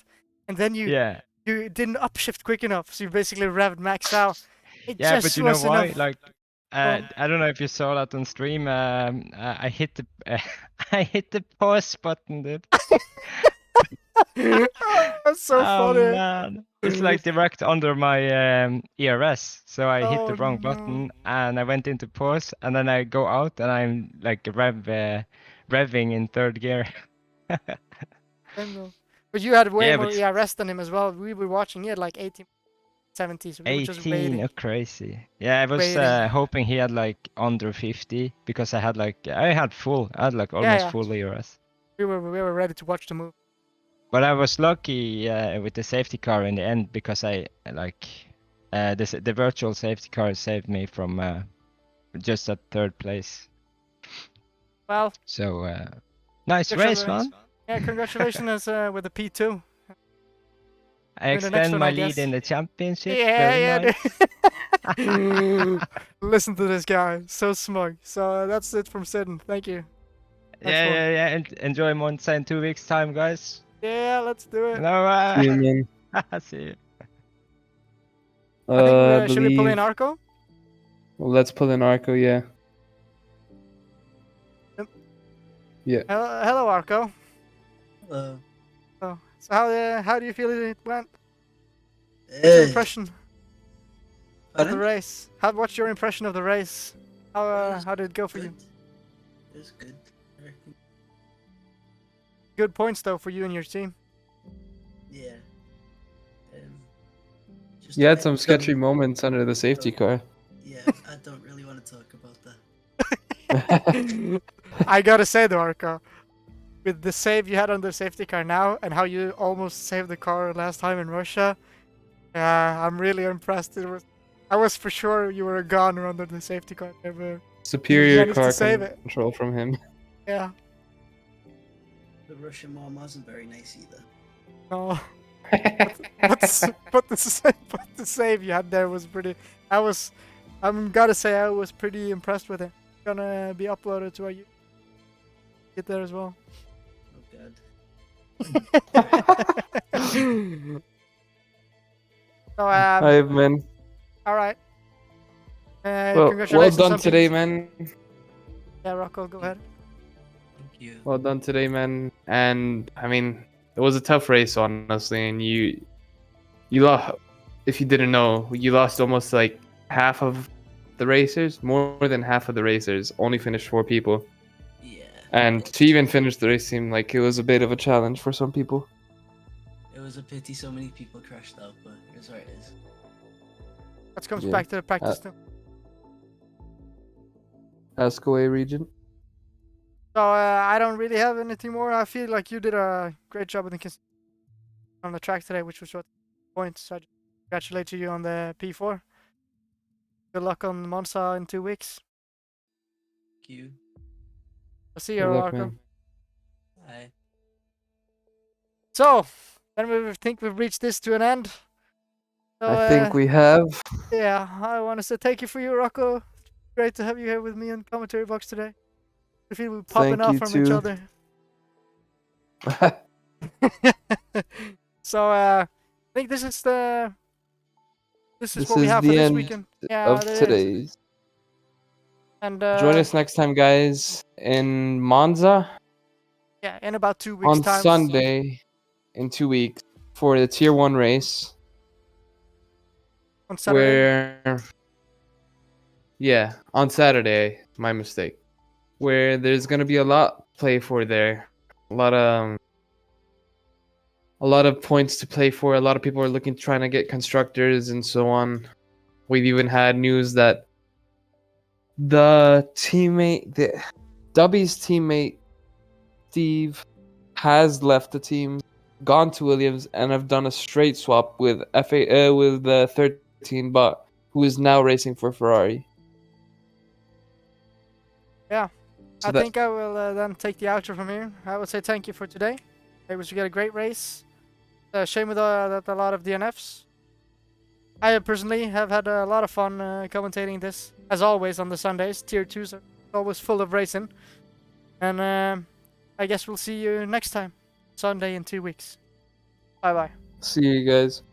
and then you Yeah. didn't upshift quick enough, so you basically revved max out. It Yeah, just but you know was why? enough. Like, Well- I don't know if you saw that on stream. I hit the I hit the pause button, dude. That's so Oh funny. man, it's like direct under my ERS. So I hit the Oh, wrong no. button and I went into pause, and then I go out and I'm like revving in 3rd gear. I know. But you had way Yeah, more but- ERS than him as well. We were watching. He had like 18, 70, so we were just 18, waiting. oh crazy. Yeah, I was Waiting. hoping he had like under 50 because I had like almost yeah. full ERS. We were ready to watch the move. But I was lucky with the safety car in the end because I like the virtual safety car saved me from just at 3rd place. Well, So nice race, man. yeah, congratulations with the P2. I Win the next extend one, my I lead guess. in the championship. Yeah, Very dude. nice. Listen to this guy, so smug. So that's it from Sidon. Thank you. That's Yeah, fun. yeah. Enjoy Monza in 2 weeks' time, guys. Yeah, let's do it. No, See you, man. see you. I think I should we pull in believe- Arco? Well, let's pull in Arco, yeah. Hello, Arco. Hello. So how do you feel it went? What's your impression of the Pardon? race? What's your impression of the race? How did it go for you? It was good. I reckon. Good points though for you and your team. Yeah. Just You had I some don't- sketchy moments under the safety car. Yeah, I don't really want to talk about that. I gotta say though, Arco, with the save you had on the safety car now and how you almost saved the car last time in Russia, I'm really impressed. I was for sure you were a goner under the safety car there, but Superior managed to car save it. control from him. yeah, The Russian mom wasn't very nice either. no. but the save you had there was pretty. I'm gotta say I was pretty impressed with it. Gonna be uploaded to our YouTube. Get there as well. Oh god. So, Hi, man. all right. Well Congratulations done on today, being- man. Yeah, Rocco, go ahead. Thank you. Well done today, man. And I mean, it was a tough race, honestly. And you lost. If you didn't know, you lost almost like half of the racers, more than half of the racers. Only finished 4 people. Yeah. And to even finish the race seemed like it was a bit of a challenge for some people. It was a pity so many people crashed out, but it's what it is. That comes Yeah. back to the practice too. Ask away, Regent. So I don't really have anything more. I feel like you did a great job on the track today, which was what points. So I congratulate you on the P4. Good luck on Monza in 2 weeks. Thank you. I'll see you, Good luck, Rocco. man. Bye. So then we think we've reached this to an end. So, I think we have. Yeah, I want to say thank you for you, Rocco. Great to have you here with me in commentary box today. I feel we're popping Thank off you from each too. other. So I think this is what we have for the this end weekend. Yeah, of there is. today's. And Join us next time, guys, in Monza yeah, in about 2 weeks on time. Sunday in 2 weeks for the Tier 1 race. On Saturday. Where, yeah, on Saturday, my mistake. Where there's gonna be a lot to play for there, a lot of points to play for. A lot of people are trying to get constructors and so on. We've even had news that Dubby's teammate Steve has left the team, gone to Williams, and have done a straight swap with with the 13 bot, who is now racing for Ferrari. Yeah. So I that- think I will then take the outro from here. I would say thank you for today. It was a great race. Shame with that a lot of DNFs. I personally have had a lot of fun commentating this, as always on the Sundays. Tier 2s are always full of racing. And I guess we'll see you next time, Sunday in 2 weeks. Bye bye. See you guys.